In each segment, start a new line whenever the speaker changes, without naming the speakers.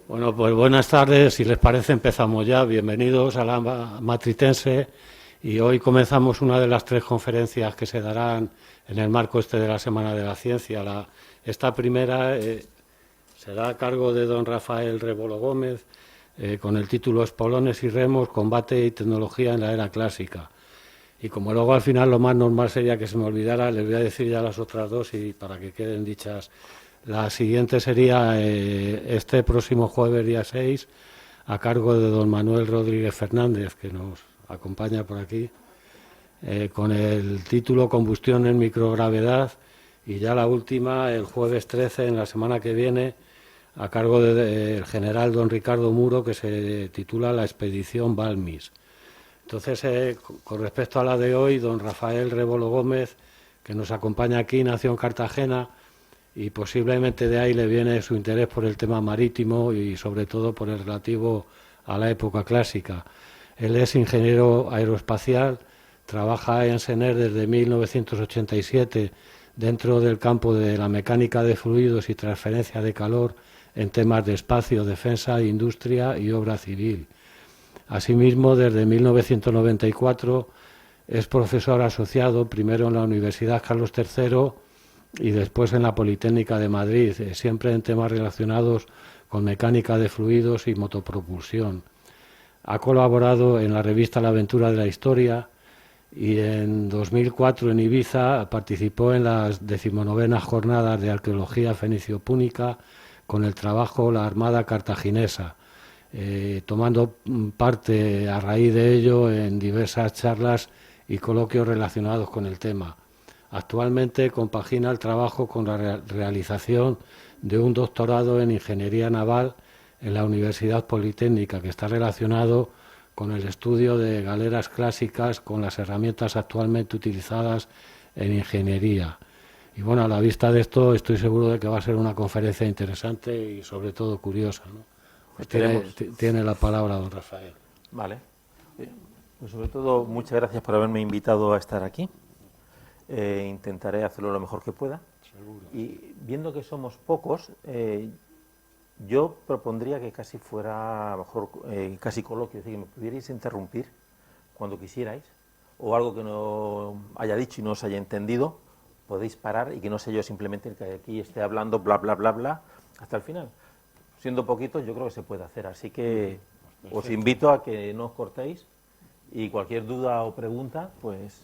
Bueno, pues buenas tardes, si les parece empezamos ya. Bienvenidos a la Matritense y hoy comenzamos una de las tres conferencias que se darán en el marco de la Semana de la Ciencia. Esta primera será a cargo de don Rafael Rebolo Gómez con el título Espolones y remos, combate y tecnología en la era clásica. Y como luego al final lo más normal sería que se me olvidara, les voy a decir ya las otras dos y para que queden dichas. La siguiente sería este próximo jueves, día 6, a cargo de don Manuel Rodríguez Fernández, que nos acompaña por aquí, con el título Combustión en microgravedad, y ya la última, el jueves 13, en la semana que viene, a cargo del general don Ricardo Muro, que se titula La expedición Balmis. Entonces, con respecto a la de hoy, don Rafael Rebolo Gómez, que nos acompaña aquí, nació en Cartagena, y posiblemente de ahí le viene su interés por el tema marítimo y sobre todo por el relativo a la época clásica. Él es ingeniero aeroespacial, trabaja en SENER desde 1987 dentro del campo de la mecánica de fluidos y transferencia de calor en temas de espacio, defensa, industria y obra civil. Asimismo, desde 1994 es profesor asociado primero en la Universidad Carlos III y después en la Politécnica de Madrid, siempre en temas relacionados con mecánica de fluidos y motopropulsión. Ha colaborado en la revista La Aventura de la Historia y en 2004 en Ibiza participó en las 19ª Jornadas de Arqueología Fenicio-Púnica con el trabajo La Armada Cartaginesa, tomando parte a raíz de ello en diversas charlas y coloquios relacionados con el tema. Actualmente compagina el trabajo con la realización de un doctorado en Ingeniería Naval en la Universidad Politécnica, que está relacionado con el estudio de galeras clásicas con las herramientas actualmente utilizadas en ingeniería. Y bueno, a la vista de esto estoy seguro de que va a ser una conferencia interesante y sobre todo curiosa, ¿no? Pues tiene la palabra don Rafael.
Vale. Pues sobre todo, muchas gracias por haberme invitado a estar aquí. Intentaré hacerlo lo mejor que pueda.
Seguro.
Y viendo que somos pocos, yo propondría que casi fuera, a lo mejor, casi coloquio, es decir, que me pudierais interrumpir cuando quisierais, o algo que no haya dicho y no os haya entendido, podéis parar y que no sea yo simplemente el que aquí esté hablando bla, bla, bla, bla, hasta el final. Siendo poquitos, yo creo que se puede hacer, así que os invito a que no os cortéis y cualquier duda o pregunta, pues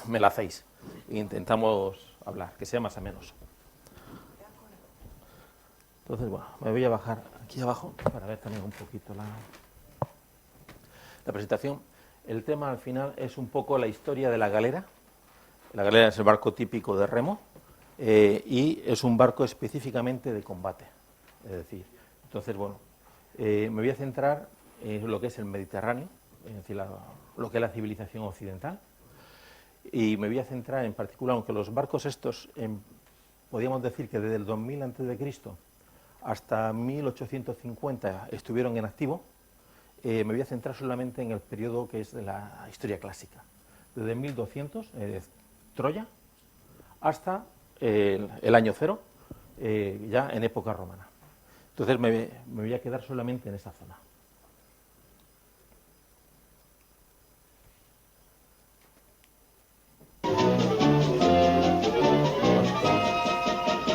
me la hacéis e intentamos hablar, que sea más o menos. Entonces, bueno, me voy a bajar aquí abajo para ver también un poquito la presentación. El tema al final es un poco la historia de la galera. La galera es el barco típico de remo y es un barco específicamente de combate. Es decir, entonces, bueno, me voy a centrar en lo que es el Mediterráneo, es decir, lo que es la civilización occidental. Y me voy a centrar en particular, aunque los barcos estos, podríamos decir que desde el 2000 a.C. hasta 1850 estuvieron en activo, me voy a centrar solamente en el periodo que es de la historia clásica, desde 1200, Troya, hasta el año cero, ya en época romana. Entonces me voy a quedar solamente en esa zona.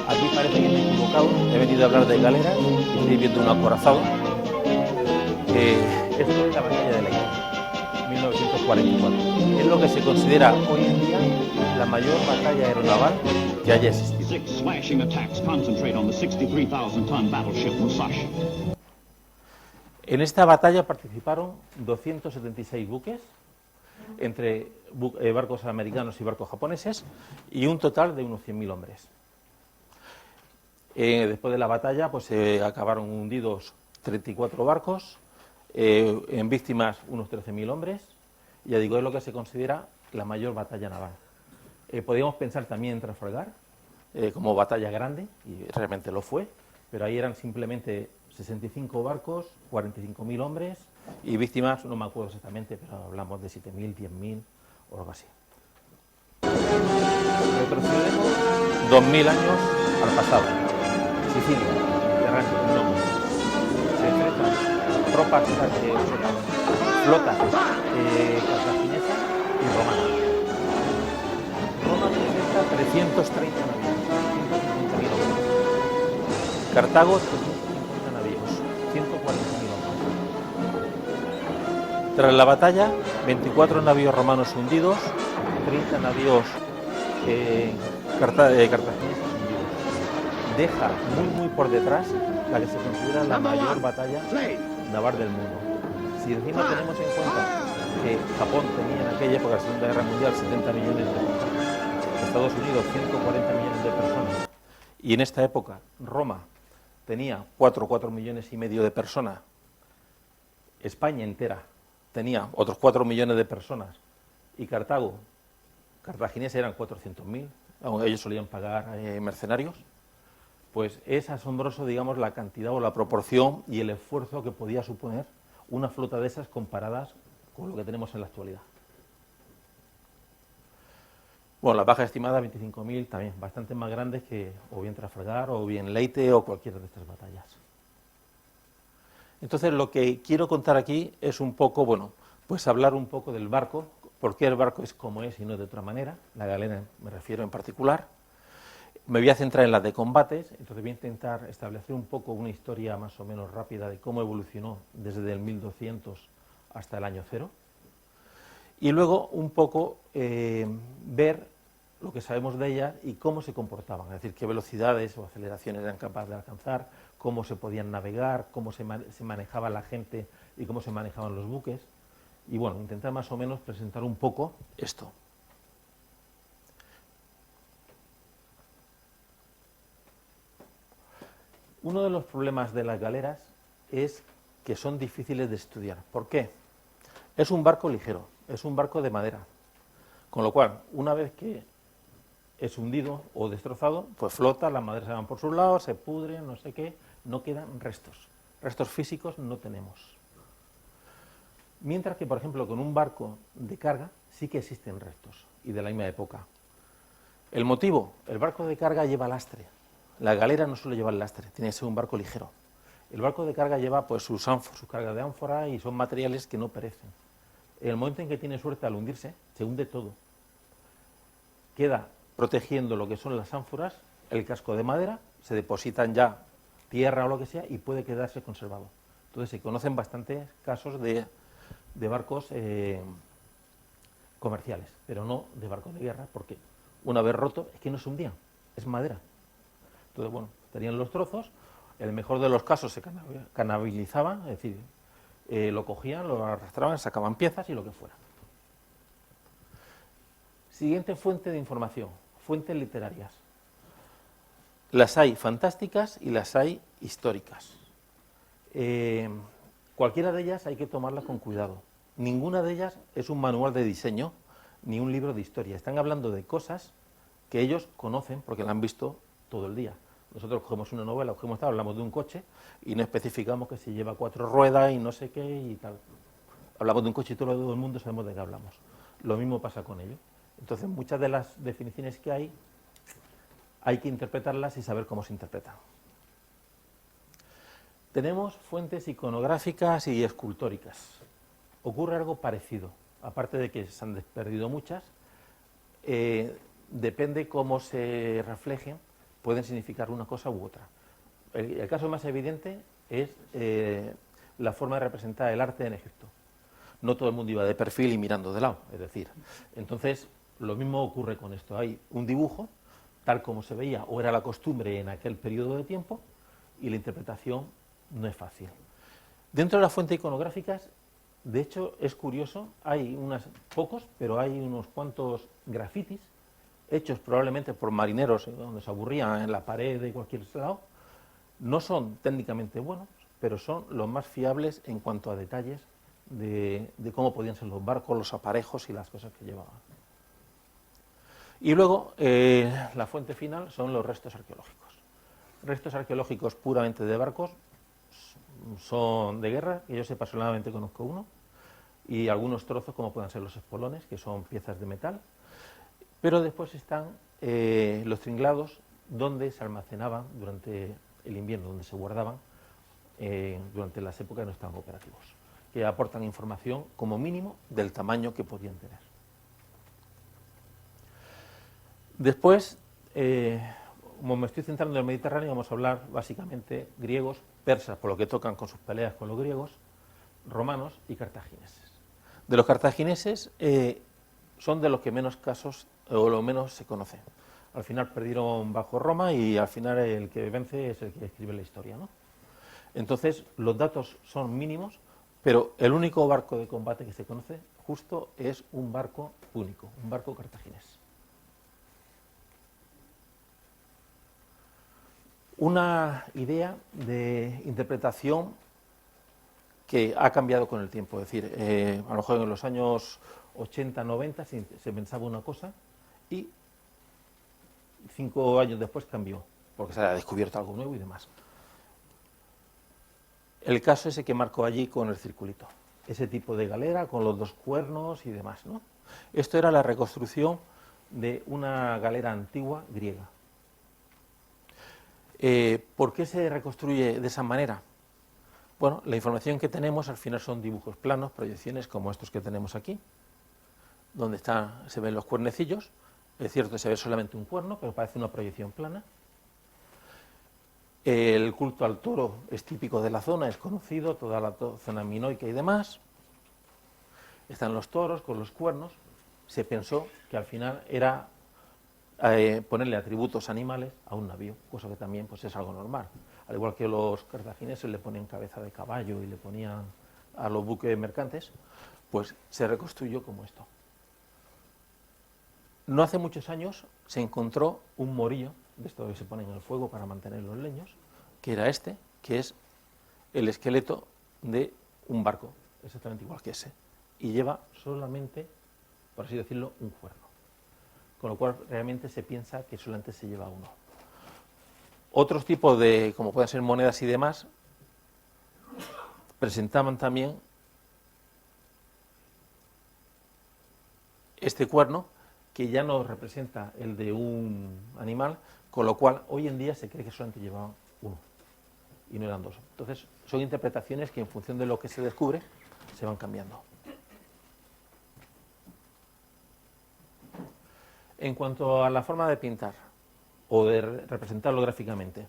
Aquí parece que me he equivocado, he venido a hablar de galeras, estoy viendo un acorazado. Esto es la batalla de Leyte, 1944. Es lo que se considera hoy en día la mayor batalla aeronaval que haya existido. En esta batalla participaron 276 buques, entre barcos americanos y barcos japoneses, y un total de unos 100.000 hombres. Después de la batalla, pues acabaron hundidos 34 barcos, en víctimas unos 13.000 hombres, y ya digo, es lo que se considera la mayor batalla naval. Podríamos pensar también en Trafalgar como batalla grande, y realmente lo fue, pero ahí eran simplemente 65 barcos, 45.000 hombres, y víctimas, no me acuerdo exactamente, pero hablamos de 7.000, 10.000 o algo así. Retrocedemos 2.000 años al pasado. Sicilia, Mediterráneo, no. Se enfrentan flotas cartaginesa y romana. Roma presenta 330 navíos, 150.000 hombres. Cartago, 350 navíos, 140.000 hombres. Tras la batalla, 24 navíos romanos hundidos, 30 navíos cartagineses hundidos. Deja muy por detrás la que se considera la mayor batalla naval del mundo. Si encima tenemos en cuenta que Japón tenía en aquella época, la Segunda Guerra Mundial, 70 millones de personas, Estados Unidos 140 millones de personas, y en esta época Roma tenía 4 millones y medio de personas, España entera tenía otros 4 millones de personas, y cartaginés eran 400.000, ellos solían pagar mercenarios, pues es asombroso, digamos, la cantidad o la proporción y el esfuerzo que podía suponer una flota de esas comparadas con lo que tenemos en la actualidad. Bueno, las bajas estimadas 25.000, también bastante más grandes que o bien Trafalgar o bien Leyte o cualquiera de estas batallas. Entonces, lo que quiero contar aquí es un poco, bueno, pues hablar un poco del barco, por qué el barco es como es y no de otra manera, la galera me refiero en particular. Me voy a centrar en las de combates, entonces voy a intentar establecer un poco una historia más o menos rápida de cómo evolucionó desde el 1200 hasta el año 0. Y luego un poco ver lo que sabemos de ellas y cómo se comportaban, es decir, qué velocidades o aceleraciones eran capaces de alcanzar, cómo se podían navegar, cómo se manejaba la gente y cómo se manejaban los buques. Y bueno, intentar más o menos presentar un poco esto. Uno de los problemas de las galeras es que son difíciles de estudiar. ¿Por qué? Es un barco ligero, es un barco de madera, con lo cual, una vez que es hundido o destrozado, pues flota, las maderas se van por sus lados, se pudren, no sé qué, no quedan restos. Restos físicos no tenemos. Mientras que, por ejemplo, con un barco de carga sí que existen restos, y de la misma época. El motivo, el barco de carga lleva lastre. La galera no suele llevar lastre, tiene que ser un barco ligero. El barco de carga lleva pues su carga de ánfora y son materiales que no perecen. En el momento en que tiene suerte al hundirse, se hunde todo. Queda protegiendo lo que son las ánforas, el casco de madera, se depositan ya tierra o lo que sea y puede quedarse conservado. Entonces se conocen bastantes casos de barcos comerciales, pero no de barcos de guerra, porque una vez roto es que no se hundían, es madera. Entonces, bueno, tenían los trozos, en el mejor de los casos se canabilizaban, es decir, lo cogían, lo arrastraban, sacaban piezas y lo que fuera. Siguiente fuente de información, fuentes literarias. Las hay fantásticas y las hay históricas. Cualquiera de ellas hay que tomarlas con cuidado. Ninguna de ellas es un manual de diseño ni un libro de historia. Están hablando de cosas que ellos conocen porque la han visto todo el día. Nosotros cogemos una novela, hablamos de un coche y no especificamos que si lleva 4 ruedas y no sé qué y tal. Hablamos de un coche y todo el mundo sabemos de qué hablamos. Lo mismo pasa con ello. Entonces, muchas de las definiciones que hay que interpretarlas y saber cómo se interpretan. Tenemos fuentes iconográficas y escultóricas. Ocurre algo parecido, aparte de que se han perdido muchas, depende cómo se reflejen, pueden significar una cosa u otra. El caso más evidente es la forma de representar el arte en Egipto. No todo el mundo iba de perfil y mirando de lado, es decir, entonces lo mismo ocurre con esto. Hay un dibujo, tal como se veía o era la costumbre en aquel periodo de tiempo, y la interpretación no es fácil. Dentro de las fuentes iconográficas, de hecho, es curioso, hay pocos, pero hay unos cuantos grafitis hechos probablemente por marineros donde se aburrían en la pared de cualquier lado. No son técnicamente buenos, pero son los más fiables en cuanto a detalles de cómo podían ser los barcos, los aparejos y las cosas que llevaban. Y luego, la fuente final son los restos arqueológicos. Restos arqueológicos puramente de barcos son de guerra, que yo sepa solamente conozco uno, y algunos trozos como puedan ser los espolones, que son piezas de metal, pero después están los tringlados donde se almacenaban durante el invierno, donde se guardaban durante las épocas que no estaban operativos, que aportan información como mínimo del tamaño que podían tener. Después, como me estoy centrando en el Mediterráneo, vamos a hablar básicamente griegos, persas, por lo que tocan con sus peleas con los griegos, romanos y cartagineses. De los cartagineses son de los que menos casos o lo menos se conocen. Al final perdieron bajo Roma y al final el que vence es el que escribe la historia, ¿no? Entonces los datos son mínimos, pero el único barco de combate que se conoce justo es un barco único, un barco cartaginés. Una idea de interpretación que ha cambiado con el tiempo, es decir, a lo mejor en los años 80, 90 se pensaba una cosa y 5 años después cambió, porque se ha descubierto algo nuevo y demás. El caso ese que marcó allí con el circulito, ese tipo de galera con los 2 cuernos y demás, ¿no? Esto era la reconstrucción de una galera antigua griega. ¿Por qué se reconstruye de esa manera? Bueno, la información que tenemos al final son dibujos planos, proyecciones como estos que tenemos aquí, donde se ven los cuernecillos. Es cierto que se ve solamente un cuerno, pero parece una proyección plana. El culto al toro es típico de la zona, es conocido, toda la zona minoica y demás. Están los toros con los cuernos. Se pensó que al final era ponerle atributos animales a un navío, cosa que también pues, es algo normal. Al igual que los cartagineses le ponían cabeza de caballo y le ponían a los buques mercantes, pues se reconstruyó como esto. No hace muchos años se encontró un morillo, de esto que se pone en el fuego para mantener los leños, que era este, que es el esqueleto de un barco, exactamente igual que ese, y lleva solamente, por así decirlo, un cuerno. Con lo cual realmente se piensa que solamente se lleva uno. Otros tipos de, como pueden ser monedas y demás, presentaban también este cuerno, que ya no representa el de un animal, con lo cual hoy en día se cree que solamente llevaban uno y no eran 2. Entonces son interpretaciones que en función de lo que se descubre se van cambiando. En cuanto a la forma de pintar o de representarlo gráficamente,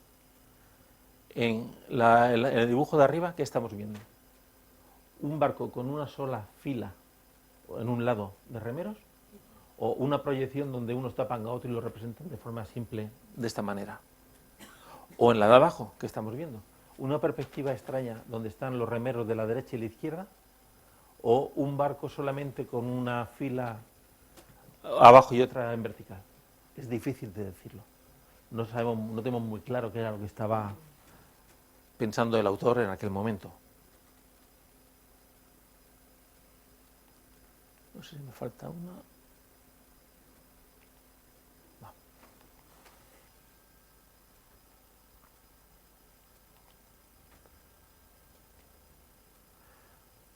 en el dibujo de arriba, ¿qué estamos viendo? Un barco con una sola fila en un lado de remeros, o una proyección donde unos tapan a otro y lo representan de forma simple de esta manera. O en la de abajo, ¿qué estamos viendo? Una perspectiva extraña donde están los remeros de la derecha y la izquierda, o un barco solamente con una fila abajo y otra en vertical. Es difícil de decirlo. No tenemos muy claro qué era lo que estaba pensando el autor en aquel momento. No sé si me falta una. No.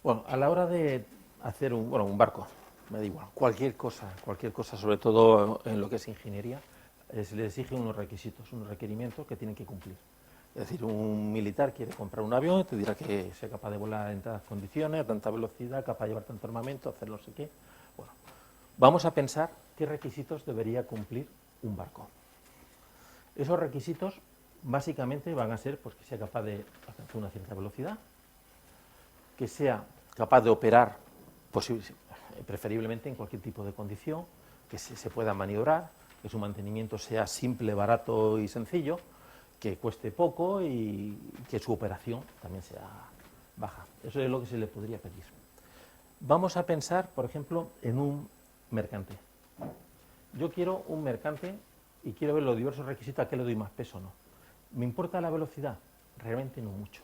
Bueno, a la hora de hacer un barco, me da igual, cualquier cosa, sobre todo en lo que es ingeniería, se le exigen unos requisitos, unos requerimientos que tienen que cumplir. Es decir, un militar quiere comprar un avión y te dirá que sea capaz de volar en tantas condiciones, a tanta velocidad, capaz de llevar tanto armamento, hacer no sé qué. Bueno, vamos a pensar qué requisitos debería cumplir un barco. Esos requisitos básicamente van a ser pues, que sea capaz de alcanzar una cierta velocidad, que sea capaz de operar preferiblemente en cualquier tipo de condición, que se pueda maniobrar, que su mantenimiento sea simple, barato y sencillo, que cueste poco y que su operación también sea baja. Eso es lo que se le podría pedir. Vamos a pensar, por ejemplo, en un mercante. Yo quiero un mercante y quiero ver los diversos requisitos a qué le doy más peso o no. ¿Me importa la velocidad? Realmente no mucho.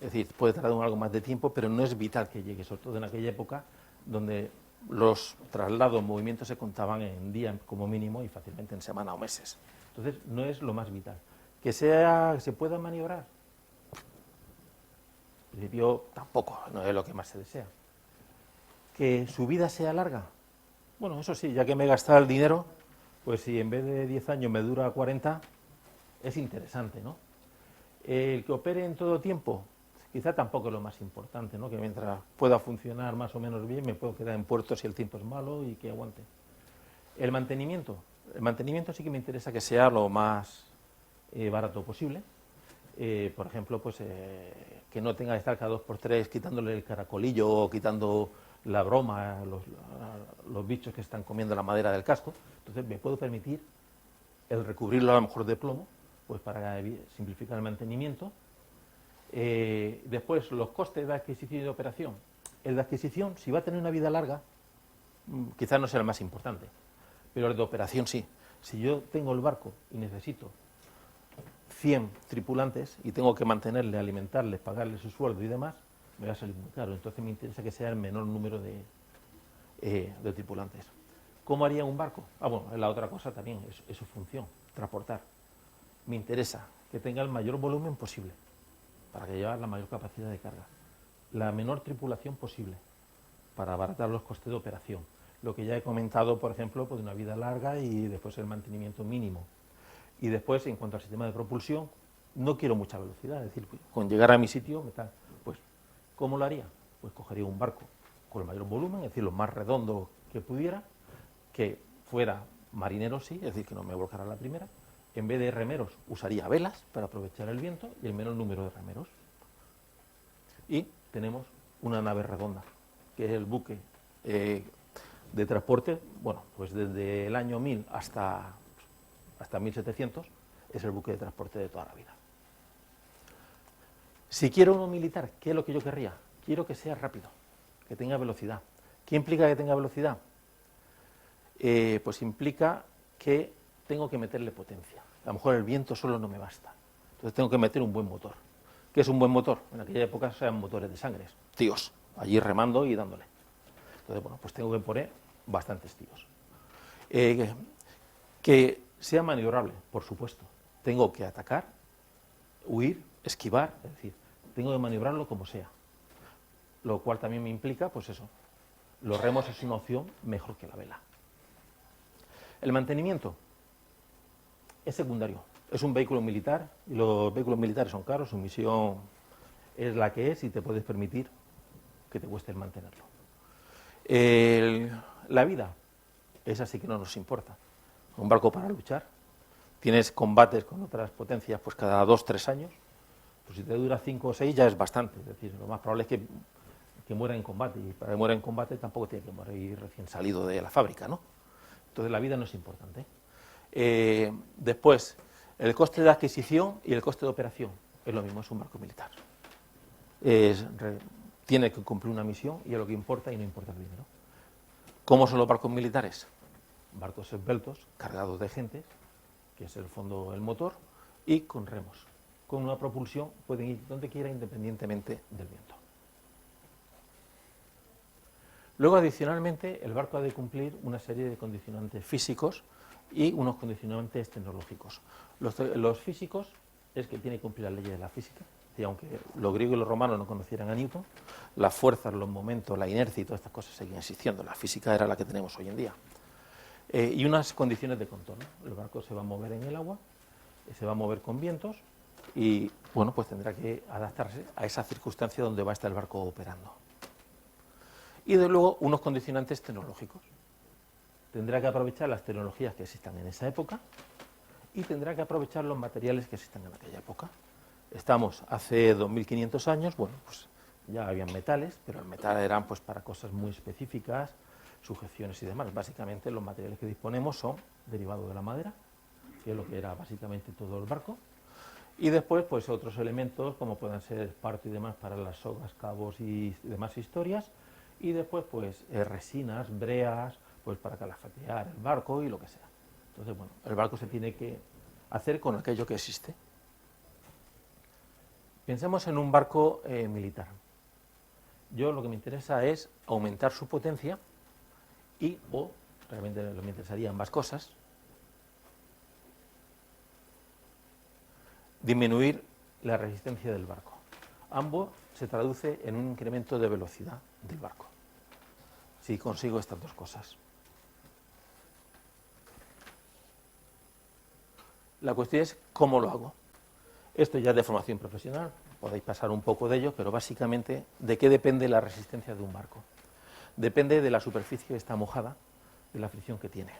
Es decir, puede tardar algo más de tiempo, pero no es vital que llegue, sobre todo en aquella época donde los traslados, movimientos se contaban en días como mínimo y fácilmente en semana o meses. Entonces, no es lo más vital. Que se pueda maniobrar, en principio tampoco, no es lo que más se desea. Que su vida sea larga, bueno, eso sí, ya que me he gastado el dinero, pues si en vez de 10 años me dura 40, es interesante, ¿no? El que opere en todo tiempo, quizá tampoco es lo más importante, ¿no? Que mientras pueda funcionar más o menos bien, me puedo quedar en puerto si el tiempo es malo y que aguante. El mantenimiento sí que me interesa que sea lo más barato posible. Por ejemplo, pues que no tenga que estar cada 2 por 3 quitándole el caracolillo o quitando la broma a los bichos que están comiendo la madera del casco. Entonces me puedo permitir el recubrirlo a lo mejor de plomo, pues para simplificar el mantenimiento. Después, los costes de adquisición y de operación. El de adquisición, si va a tener una vida larga, quizás no sea el más importante, pero el de operación sí. Si yo tengo el barco y necesito 100 tripulantes y tengo que mantenerles, alimentarles, pagarles su sueldo y demás, me va a salir muy caro. Entonces me interesa que sea el menor número de tripulantes. ¿Cómo haría un barco? Bueno, la otra cosa también es su función, transportar. Me interesa que tenga el mayor volumen posible para que lleve la mayor capacidad de carga. La menor tripulación posible para abaratar los costes de operación. Lo que ya he comentado, por ejemplo, pues una vida larga y después el mantenimiento mínimo. Y después, en cuanto al sistema de propulsión, no quiero mucha velocidad, es decir, con llegar a mi sitio, pues, ¿cómo lo haría? Pues cogería un barco con el mayor volumen, es decir, lo más redondo que pudiera, que fuera marinero, sí, es decir, que no me volcara a la primera. En vez de remeros, usaría velas para aprovechar el viento y el menor número de remeros. Y tenemos una nave redonda, que es el buque de transporte, bueno, pues desde el año 1000 hasta 1700, es el buque de transporte de toda la vida. Si quiero uno militar, ¿qué es lo que yo querría? Quiero que sea rápido, que tenga velocidad. ¿Qué implica que tenga velocidad? Pues implica que tengo que meterle potencia. A lo mejor el viento solo no me basta. Entonces tengo que meter un buen motor. ¿Qué es un buen motor? En aquella época eran motores de sangre, tíos, allí remando y dándole. Entonces, bueno, pues tengo que poner bastantes tíos. Que sea maniobrable, por supuesto. Tengo que atacar, huir, esquivar, es decir, tengo que maniobrarlo como sea. Lo cual también me implica, pues eso, los remos es una opción mejor que la vela. El mantenimiento es secundario. Es un vehículo militar y los vehículos militares son caros, su misión es la que es y te puedes permitir que te cueste el mantenerlo. La vida, esa sí que no nos importa. Un barco para luchar, tienes combates con otras potencias pues cada 2 o 3 años, pues si te dura 5 o 6 ya es bastante, es decir, lo más probable es que muera en combate, y para que muera en combate tampoco tiene que morir recién salido de la fábrica, ¿no? Entonces la vida no es importante. Después, el coste de adquisición y el coste de operación es lo mismo, es un barco militar. Tiene que cumplir una misión y es lo que importa y no importa el dinero. ¿Cómo son los barcos militares? Barcos esbeltos, cargados de gente, que es el fondo el motor, y con remos. Con una propulsión pueden ir donde quiera independientemente del viento. Luego, adicionalmente, el barco ha de cumplir una serie de condicionantes físicos y unos condicionantes tecnológicos. Los físicos es que tiene que cumplir las leyes de la física, y aunque los griegos y los romanos no conocieran a Newton, las fuerzas, los momentos, la inercia y todas estas cosas seguían existiendo. La física era la que tenemos hoy en día. Y unas condiciones de contorno. El barco se va a mover en el agua, se va a mover con vientos y, bueno, pues tendrá que adaptarse a esa circunstancia donde va a estar el barco operando. Y, de luego, unos condicionantes tecnológicos. Tendrá que aprovechar las tecnologías que existan en esa época y tendrá que aprovechar los materiales que existan en aquella época. Estamos hace 2500 años, bueno, pues ya habían metales, pero el metal eran pues para cosas muy específicas, sujeciones y demás. Básicamente los materiales que disponemos son derivados de la madera, que es lo que era básicamente todo el barco, y después pues otros elementos como puedan ser esparto y demás para las sogas, cabos y demás historias, y después pues resinas, breas, pues para calafatear el barco y lo que sea. Entonces, bueno, el barco se tiene que hacer con aquello que existe. Pensemos en un barco militar. Yo lo que me interesa es aumentar su potencia o realmente me interesaría ambas cosas, disminuir la resistencia del barco. Ambos se traduce en un incremento de velocidad del barco, si consigo estas dos cosas. La cuestión es cómo lo hago. Esto ya es de formación profesional, podéis pasar un poco de ello, pero básicamente, ¿de qué depende la resistencia de un barco? Depende de la superficie que está mojada, de la fricción que tiene.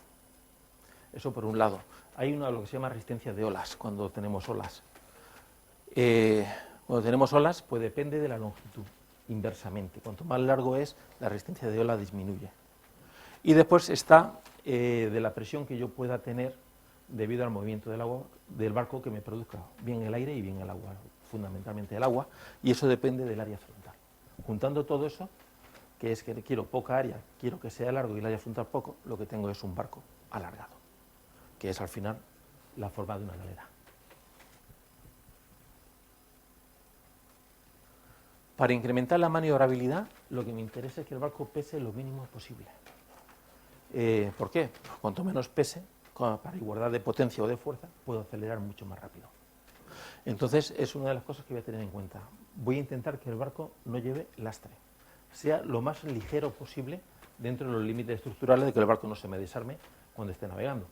Eso por un lado. Hay lo que se llama resistencia de olas, cuando tenemos olas. Cuando tenemos olas, pues depende de la longitud, inversamente. Cuanto más largo es, la resistencia de ola disminuye. Y después está de la presión que yo pueda tener debido al movimiento del agua, del barco, que me produzca bien el aire y bien el agua, fundamentalmente el agua, y eso depende del área frontal. Juntando todo eso, que es que quiero poca área, quiero que sea largo y el área frontal poco, lo que tengo es un barco alargado, que es al final la forma de una galera. Para incrementar la maniobrabilidad, lo que me interesa es que el barco pese lo mínimo posible. ¿Por qué? Pues cuanto menos pese, para igualdad de potencia o de fuerza, puedo acelerar mucho más rápido. Entonces, es una de las cosas que voy a tener en cuenta. Voy a intentar que el barco no lleve lastre, sea lo más ligero posible dentro de los límites estructurales de que el barco no se me desarme cuando esté navegando.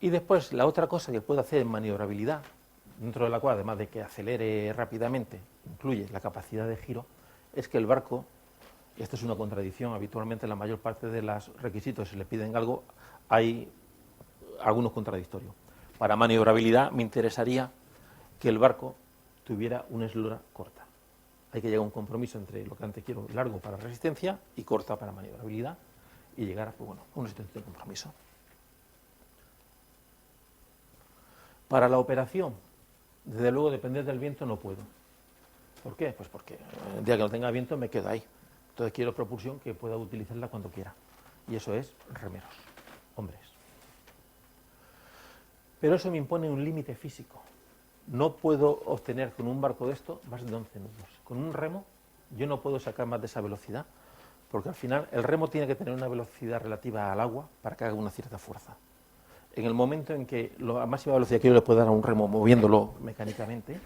Y después, la otra cosa que puedo hacer en maniobrabilidad, dentro de la cual, además de que acelere rápidamente, incluye la capacidad de giro, es que el barco, y esto es una contradicción, habitualmente la mayor parte de los requisitos, si le piden algo, hay algunos contradictorios. Para maniobrabilidad me interesaría que el barco tuviera una eslora corta. Hay que llegar a un compromiso entre lo que antes quiero, largo para resistencia y corta para maniobrabilidad, y llegar pues bueno, a un de compromiso. Para la operación, desde luego, depender del viento no puedo. ¿Por qué? Pues porque el día que no tenga viento me quedo ahí. Entonces quiero propulsión que pueda utilizarla cuando quiera. Y eso es remeros, hombres. Pero eso me impone un límite físico. No puedo obtener con un barco de esto más de 11 nudos. Con un remo yo no puedo sacar más de esa velocidad, porque al final el remo tiene que tener una velocidad relativa al agua para que haga una cierta fuerza. En el momento en que la máxima velocidad que yo le puedo dar a un remo moviéndolo mecánicamente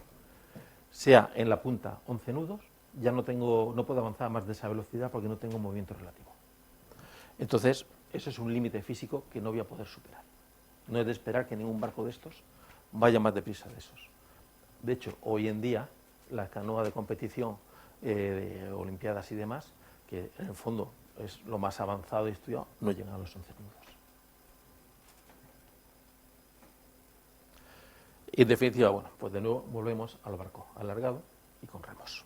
sea en la punta 11 nudos, ya no puedo avanzar más de esa velocidad porque no tengo movimiento relativo. Entonces, eso es un límite físico que no voy a poder superar. No es de esperar que ningún barco de estos vaya más deprisa de esos. De hecho, hoy en día, las canoas de competición de olimpiadas y demás, que en el fondo es lo más avanzado y estudiado, no llegan a los 11 nudos. Y en definitiva, bueno, pues de nuevo volvemos al barco alargado y con remos.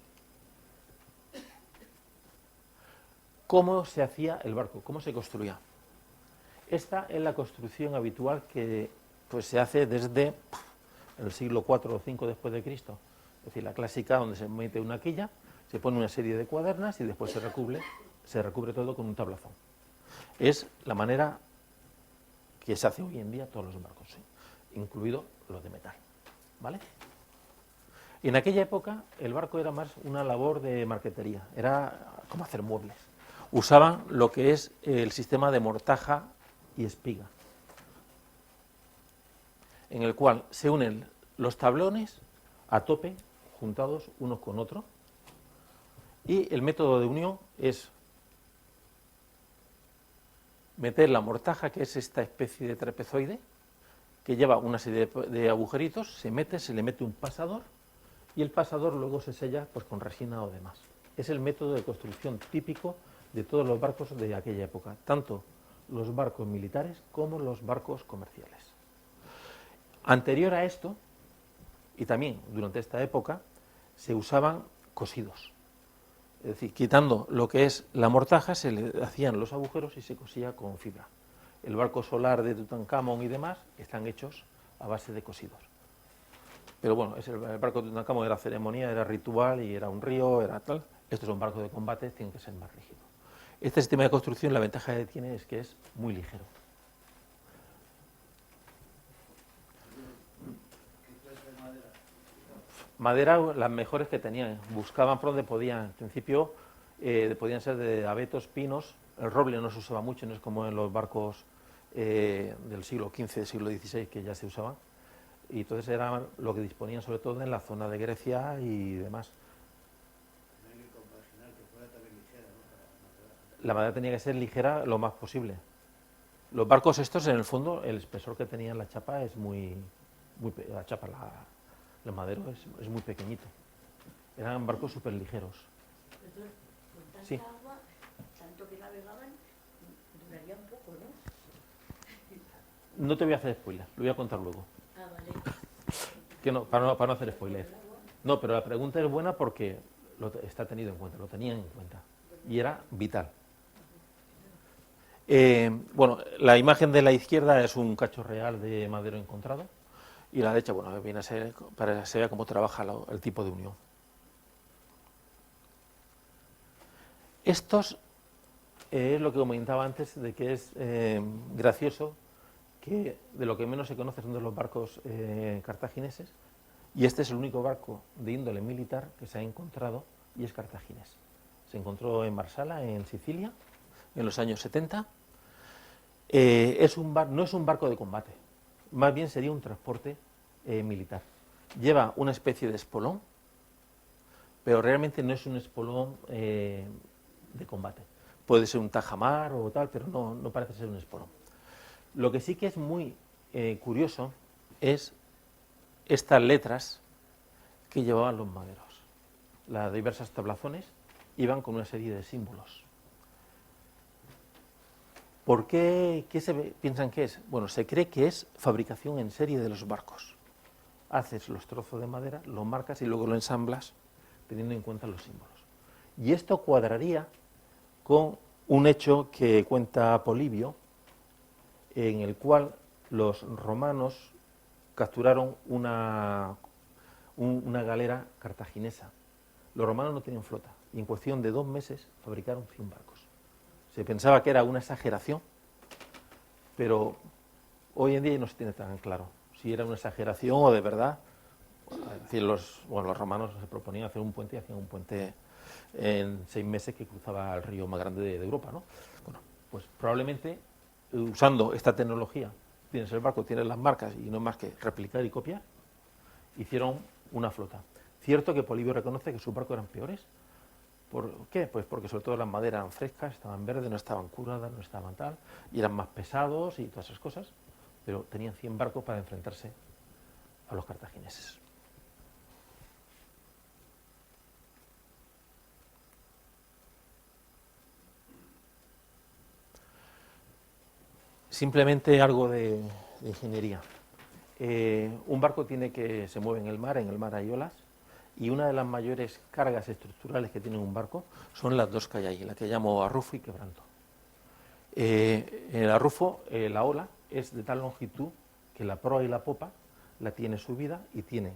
¿Cómo se hacía el barco? ¿Cómo se construía? Esta es la construcción habitual que pues, se hace desde el siglo IV o V después de Cristo. Es decir, la clásica, donde se mete una quilla, se pone una serie de cuadernas y después se recubre todo con un tablazón. Es la manera que se hace hoy en día todos los barcos, ¿sí? Incluidos los de metal, ¿vale? En aquella época el barco era más una labor de marquetería, era como hacer muebles. Usaban lo que es el sistema de mortaja y espiga, en el cual se unen los tablones a tope, juntados unos con otros, y el método de unión es meter la mortaja, que es esta especie de trapezoide, que lleva una serie de agujeritos, se le mete un pasador, y el pasador luego se sella pues, con resina o demás. Es el método de construcción típico de todos los barcos de aquella época, tanto los barcos militares como los barcos comerciales. Anterior a esto, y también durante esta época, se usaban cosidos. Es decir, quitando lo que es la mortaja, se le hacían los agujeros y se cosía con fibra. El barco solar de Tutankamón y demás están hechos a base de cosidos. Pero bueno, el barco de Tutankamón era ceremonia, era ritual y era un río, era tal. Estos son barcos de combate, tienen que ser más rígidos. Este sistema de construcción, la ventaja que tiene es que es muy ligero. Madera, las mejores que tenían, buscaban por donde podían. En principio, podían ser de abetos, pinos. El roble no se usaba mucho, no es como en los barcos del siglo XV, del siglo XVI, que ya se usaban. Y entonces era lo que disponían sobre todo en la zona de Grecia y demás. La madera tenía que ser ligera lo más posible. Los barcos estos, en el fondo, el espesor que tenía la chapa es la chapa, el madero es muy pequeñito. Eran barcos súper ligeros.
Entonces, con tanta
Sí.
agua, tanto que navegaban, durarían poco, ¿no?
No te voy a hacer spoiler, lo voy a contar luego.
Ah, vale.
Que no, para no hacer spoiler. No, pero la pregunta es buena porque está tenido en cuenta, lo tenían en cuenta. Y era vital. Bueno, la imagen de la izquierda es un cacho real de madero encontrado. Y la derecha, bueno, viene a ser para que se vea cómo trabaja el tipo de unión. Estos es lo que comentaba antes, de que es gracioso que de lo que menos se conoce son de los barcos cartagineses, y este es el único barco de índole militar que se ha encontrado y es cartaginés. Se encontró en Marsala, en Sicilia, en los años 70. No es un barco de combate, más bien sería un transporte militar. Lleva una especie de espolón, pero realmente no es un espolón de combate. Puede ser un tajamar o tal, pero no parece ser un espolón. Lo que sí que es muy curioso es estas letras que llevaban los maderos. Las diversas tablazones iban con una serie de símbolos. ¿Por qué? ¿Piensan que es? Bueno, se cree que es fabricación en serie de los barcos. Haces los trozos de madera, los marcas y luego lo ensamblas teniendo en cuenta los símbolos. Y esto cuadraría con un hecho que cuenta Polibio, en el cual los romanos capturaron una galera cartaginesa. Los romanos no tenían flota y en cuestión de 2 meses fabricaron 100 barcos. Se pensaba que era una exageración, pero hoy en día no se tiene tan claro si era una exageración o de verdad. Es decir, los romanos se proponían hacer un puente y hacían un puente en 6 meses que cruzaba el río más grande de Europa, ¿no? Bueno, pues probablemente usando esta tecnología, tienes el barco, tienes las marcas y no más que replicar y copiar, hicieron una flota. Cierto que Polibio reconoce que sus barcos eran peores. ¿Por qué? Pues porque sobre todo las maderas eran frescas, estaban verdes, no estaban curadas, no estaban tal, y eran más pesados y todas esas cosas, pero tenían 100 barcos para enfrentarse a los cartagineses. Simplemente algo de ingeniería. Un barco se mueve en el mar hay olas, y una de las mayores cargas estructurales que tiene un barco son las dos que hay ahí, la que llamo arrufo y quebranto. En el arrufo, la ola es de tal longitud que la proa y la popa la tiene subida y tiene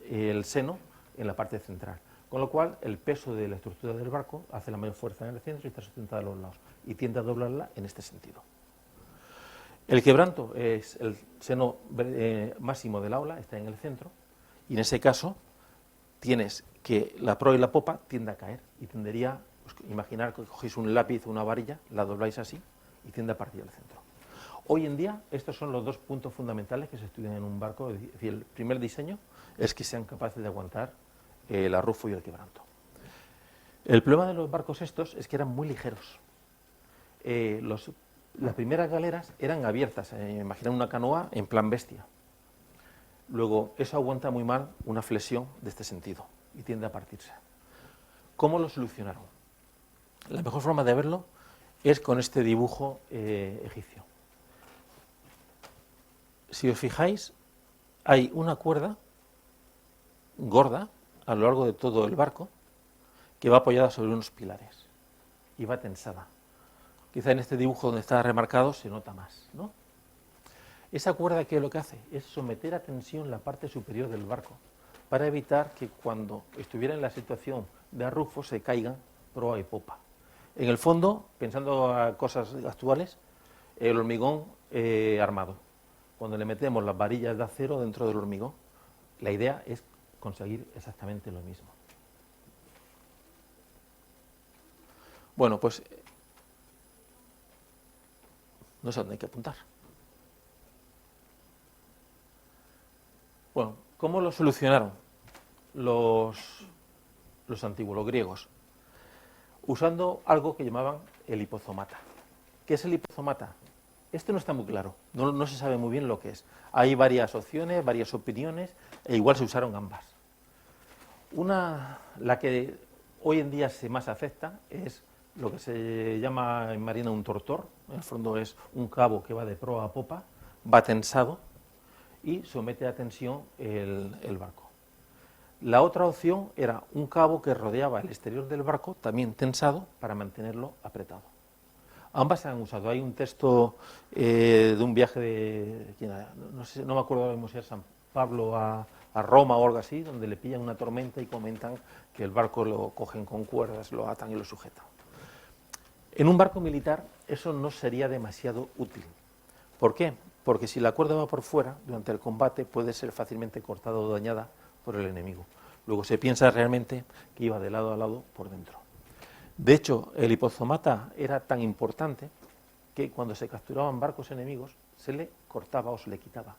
el seno en la parte central, con lo cual el peso de la estructura del barco hace la mayor fuerza en el centro y está sustentada a los lados, y tiende a doblarla en este sentido. El quebranto es el seno máximo de la ola, está en el centro, y en ese caso tienes que la proa y la popa tiende a caer, y tendería, pues, imaginar que cogéis un lápiz o una varilla, la dobláis así, y tiende a partir el centro. Hoy en día, estos son los 2 puntos fundamentales que se estudian en un barco. Es decir, el primer diseño es que sean capaces de aguantar el arrufo y el quebranto. El problema de los barcos estos es que eran muy ligeros. Las primeras galeras eran abiertas, imagina una canoa en plan bestia. Luego, eso aguanta muy mal una flexión de este sentido y tiende a partirse. ¿Cómo lo solucionaron? La mejor forma de verlo es con este dibujo egipcio. Si os fijáis, hay una cuerda gorda a lo largo de todo el barco que va apoyada sobre unos pilares y va tensada. Quizá en este dibujo donde está remarcado se nota más, ¿no? Esa cuerda, ¿qué es lo que hace? Es someter a tensión la parte superior del barco para evitar que cuando estuviera en la situación de arrufo se caigan proa y popa. En el fondo, pensando a cosas actuales, el hormigón armado. Cuando le metemos las varillas de acero dentro del hormigón, la idea es conseguir exactamente lo mismo. Bueno, pues no sé dónde hay que apuntar. Bueno, ¿cómo lo solucionaron los antiguos, los griegos? Usando algo que llamaban el hipozomata. ¿Qué es el hipozomata? Esto no está muy claro, no se sabe muy bien lo que es. Hay varias opciones, varias opiniones, e igual se usaron ambas. La que hoy en día se más acepta es lo que se llama en marina un tortor. En el fondo es un cabo que va de proa a popa, va tensado y somete a tensión el barco. La otra opción era un cabo que rodeaba el exterior del barco, también tensado, para mantenerlo apretado. Ambas se han usado. Hay un texto de un viaje de, no me acuerdo si era San Pablo a Roma o algo así, donde le pillan una tormenta y comentan que el barco lo cogen con cuerdas, lo atan y lo sujetan. En un barco militar eso no sería demasiado útil. ¿Por qué? Porque si la cuerda va por fuera, durante el combate puede ser fácilmente cortada o dañada por el enemigo. Luego se piensa realmente que iba de lado a lado por dentro. De hecho, el hipozomata era tan importante que cuando se capturaban barcos enemigos se le cortaba o se le quitaba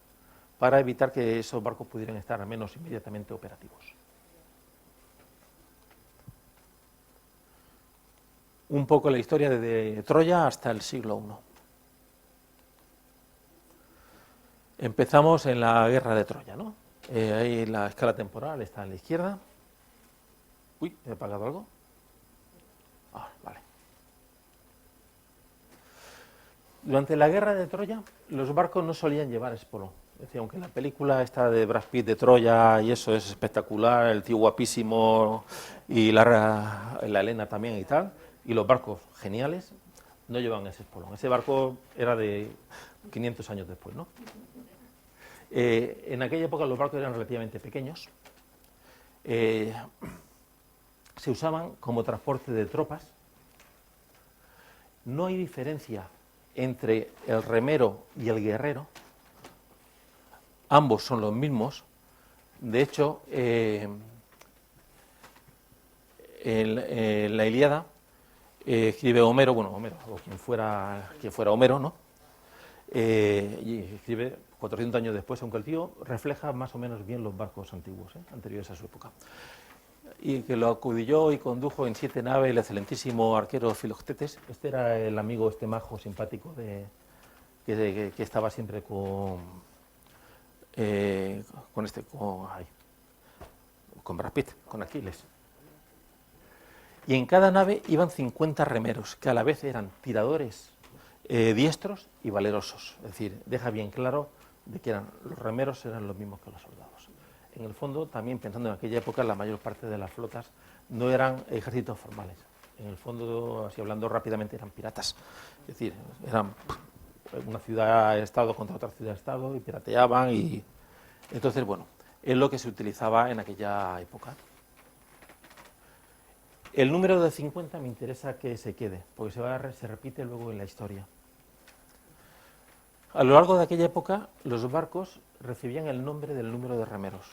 para evitar que esos barcos pudieran estar al menos inmediatamente operativos. Un poco la historia de Troya hasta el siglo I. Empezamos en la guerra de Troya, ¿no? Ahí la escala temporal está a la izquierda. Uy, ¿he apagado algo? Ah, vale. Durante la guerra de Troya, los barcos no solían llevar espolón. Es decir, aunque la película esta de Brad Pitt de Troya y eso es espectacular, el tío guapísimo y la Helena también y tal, y los barcos geniales, no llevaban ese espolón. Ese barco era de 500 años después, ¿no? En aquella época los barcos eran relativamente pequeños. Se usaban como transporte de tropas. No hay diferencia entre el remero y el guerrero. Ambos son los mismos. De hecho, en la Ilíada escribe Homero, bueno, Homero, o quien fuera Homero, ¿no? Y escribe 400 años después, aunque el tío refleja más o menos bien los barcos antiguos, anteriores a su época. Y que lo acudilló y condujo en 7 naves el excelentísimo arquero Filoctetes. Este era el amigo, este majo simpático que estaba siempre con Brad Pitt, con Aquiles. Y en cada nave iban 50 remeros, que a la vez eran tiradores diestros y valerosos. Es decir, deja bien claro de que los remeros eran los mismos que los soldados. En el fondo, también pensando en aquella época, la mayor parte de las flotas no eran ejércitos formales. En el fondo, así hablando rápidamente, eran piratas. Es decir, eran una ciudad-estado contra otra ciudad-estado y pirateaban. Y entonces, bueno, es lo que se utilizaba en aquella época. El número de 50 me interesa que se quede, porque se repite luego en la historia. A lo largo de aquella época, los barcos recibían el nombre del número de remeros.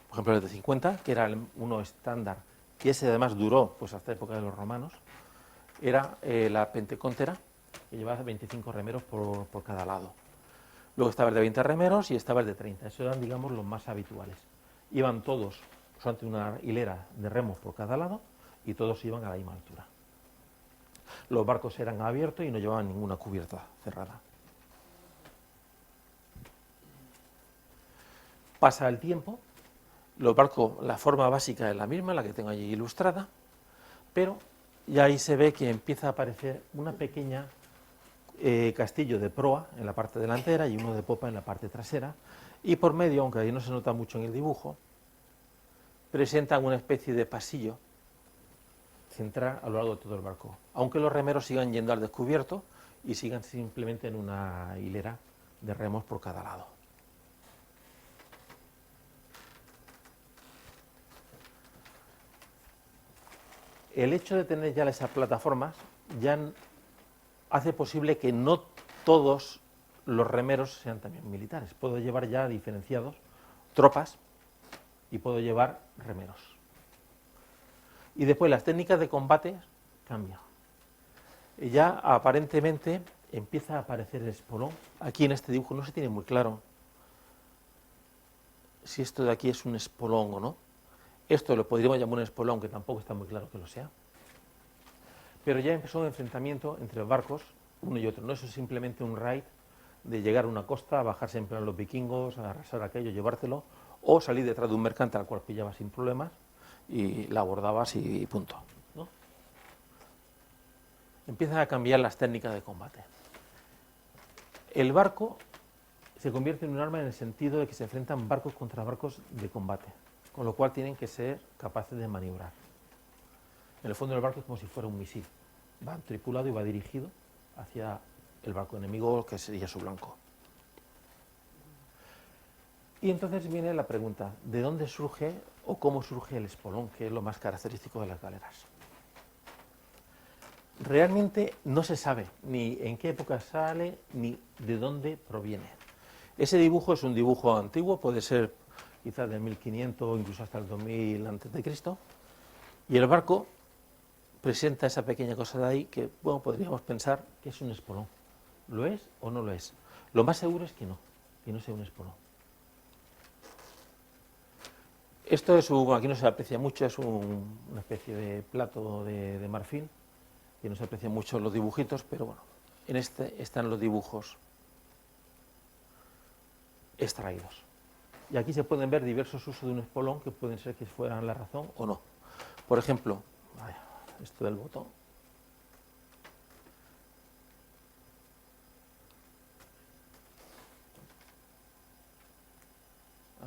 Por ejemplo, el de 50, que era uno estándar, y ese además duró pues, hasta la época de los romanos, era la Pentecóntera, que llevaba 25 remeros por cada lado. Luego estaba el de 20 remeros y estaba el de 30. Esos eran, digamos, los más habituales. Iban todos, solamente una hilera de remos por cada lado, y todos iban a la misma altura. Los barcos eran abiertos y no llevaban ninguna cubierta cerrada. Pasa el tiempo, los barcos, la forma básica es la misma, la que tengo allí ilustrada, pero ya ahí se ve que empieza a aparecer una pequeña castillo de proa en la parte delantera y uno de popa en la parte trasera, y por medio, aunque ahí no se nota mucho en el dibujo, presentan una especie de pasillo central a lo largo de todo el barco, aunque los remeros sigan yendo al descubierto y sigan simplemente en una hilera de remos por cada lado. El hecho de tener ya esas plataformas ya hace posible que no todos los remeros sean también militares. Puedo llevar ya diferenciados tropas y puedo llevar remeros. Y después las técnicas de combate cambian. Y ya aparentemente empieza a aparecer el espolón. Aquí en este dibujo no se tiene muy claro si esto de aquí es un espolón o no. Esto lo podríamos llamar un espolón, aunque tampoco está muy claro que lo sea. Pero ya empezó un enfrentamiento entre barcos, uno y otro. No es simplemente un raid de llegar a una costa, bajarse en plan los vikingos, arrasar aquello, llevártelo, o salir detrás de un mercante al cual pillabas sin problemas y la abordabas y punto, ¿no? Empiezan a cambiar las técnicas de combate. El barco se convierte en un arma en el sentido de que se enfrentan barcos contra barcos de combate, con lo cual tienen que ser capaces de maniobrar. En el fondo del barco es como si fuera un misil, va tripulado y va dirigido hacia el barco enemigo, que sería su blanco. Y entonces viene la pregunta, ¿de dónde surge o cómo surge el espolón, que es lo más característico de las galeras? Realmente no se sabe ni en qué época sale ni de dónde proviene. Ese dibujo es un dibujo antiguo, puede ser quizás del 1500 o incluso hasta el 2000 a.C., y el barco presenta esa pequeña cosa de ahí que, bueno, podríamos pensar que es un espolón. ¿Lo es o no lo es? Lo más seguro es que no sea un espolón. Esto es aquí no se aprecia mucho, es una especie de plato de marfil, y no se aprecian mucho los dibujitos, pero bueno, en este están los dibujos extraídos. Y aquí se pueden ver diversos usos de un espolón que pueden ser que fueran la razón o no. Por ejemplo, esto del botón.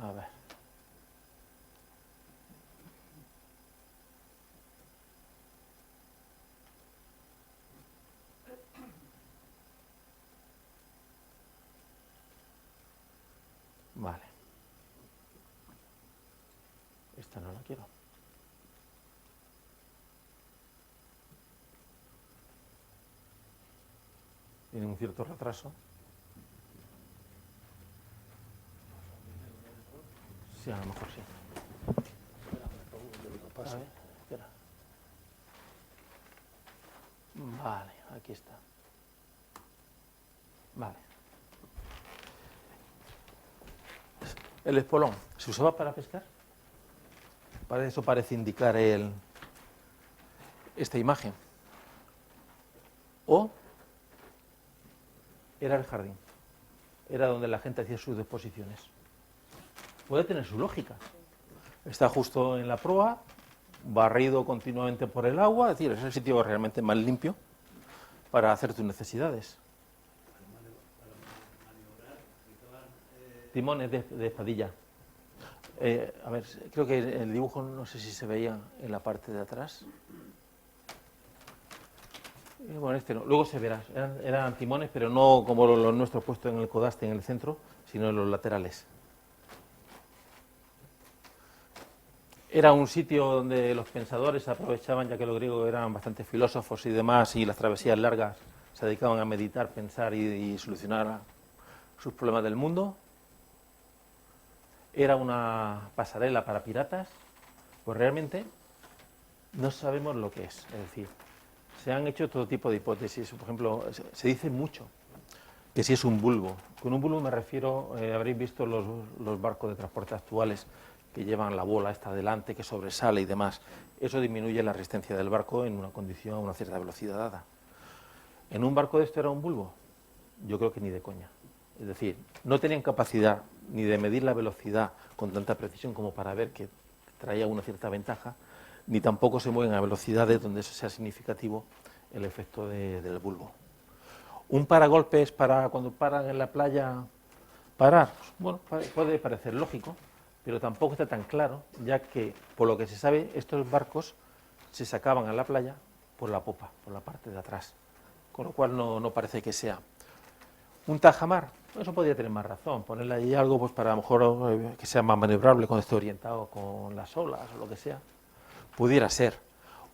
A ver. Vale. Esta no la quiero. Tiene un cierto retraso. Sí, a lo mejor sí. A ver, espera. Vale, aquí está. Vale. El espolón, ¿se usaba para pescar? Para eso parece indicar esta imagen. O era el jardín, era donde la gente hacía sus disposiciones. Puede tener su lógica. Está justo en la proa, barrido continuamente por el agua, es decir, es el sitio realmente más limpio para hacer tus necesidades. Timones de espadilla. A ver, creo que el dibujo no sé si se veía en la parte de atrás. Bueno, este no. Luego se verá. Eran timones, pero no como los nuestros puestos en el codaste en el centro, sino en los laterales. Era un sitio donde los pensadores aprovechaban, ya que los griegos eran bastante filósofos y demás, y las travesías largas se dedicaban a meditar, pensar y solucionar sus problemas del mundo. Era una pasarela para piratas, pues realmente no sabemos lo que es. Es decir, se han hecho todo tipo de hipótesis. Por ejemplo, se dice mucho que si es un bulbo. Con un bulbo me refiero, habréis visto los barcos de transporte actuales que llevan la bola esta adelante, que sobresale y demás. Eso disminuye la resistencia del barco en una condición a una cierta velocidad dada. ¿En un barco de esto era un bulbo? Yo creo que ni de coña. Es decir, no tenían capacidad ni de medir la velocidad con tanta precisión como para ver que traía una cierta ventaja, ni tampoco se mueven a velocidades donde eso sea significativo el efecto del bulbo. ¿Un paragolpes para cuando paran en la playa parar? Bueno, puede parecer lógico, pero tampoco está tan claro, ya que, por lo que se sabe, estos barcos se sacaban a la playa por la popa, por la parte de atrás, con lo cual no parece que sea. ¿Un tajamar? Eso podría tener más razón, ponerle ahí algo pues para a lo mejor que sea más maniobrable cuando esté orientado con las olas o lo que sea. Pudiera ser.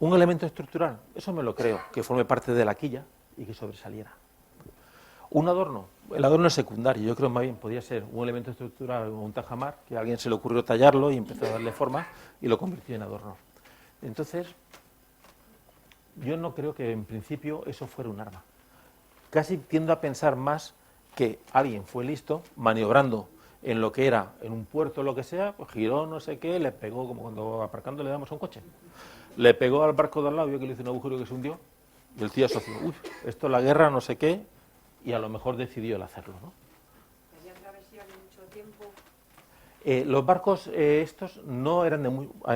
¿Un elemento estructural? Eso me lo creo, que forme parte de la quilla y que sobresaliera. ¿Un adorno? El adorno es secundario, yo creo que más bien podría ser un elemento estructural o un tajamar, que a alguien se le ocurrió tallarlo y empezó a darle forma y lo convirtió en adorno. Entonces, yo no creo que en principio eso fuera un arma. Casi tiendo a pensar más que alguien fue listo, maniobrando en lo que era, en un puerto o lo que sea, pues giró no sé qué, le pegó, como cuando aparcando le damos a un coche, le pegó al barco de al lado, vio que le hizo un agujero que se hundió, y el tío asoció, uy, esto es la guerra, no sé qué, y a lo mejor decidió el hacerlo, ¿no?
¿Hacían travesías de mucho tiempo?
Los barcos estos no eran de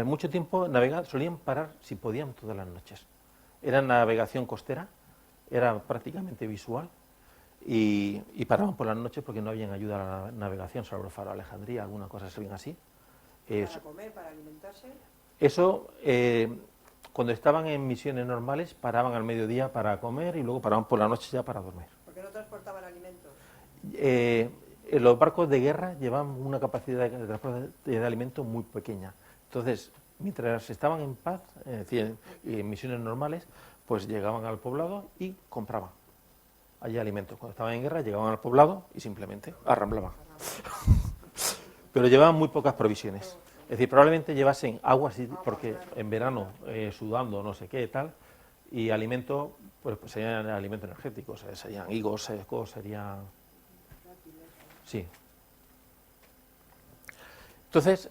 mucho tiempo navegar, solían parar si podían todas las noches. Era navegación costera, era prácticamente visual y paraban por las noches porque no habían ayuda a la navegación, salvo el faro de Alejandría, alguna cosa así.
¿Para comer, para alimentarse?
Eso, cuando estaban en misiones normales, paraban al mediodía para comer y luego paraban por la noche ya para dormir.
¿Por qué no transportaban alimentos?
Los barcos de guerra llevaban una capacidad de transporte de alimentos muy pequeña. Entonces, mientras estaban en paz, es decir, en misiones normales, pues llegaban al poblado y compraban allí alimentos. Cuando estaban en guerra, llegaban al poblado y simplemente arramblaban. Pero llevaban muy pocas provisiones. Es decir, probablemente llevasen agua, sí, porque en verano, sudando, no sé qué, tal, y alimentos, pues serían alimentos energéticos, serían higos secos, serían... Sí. Entonces,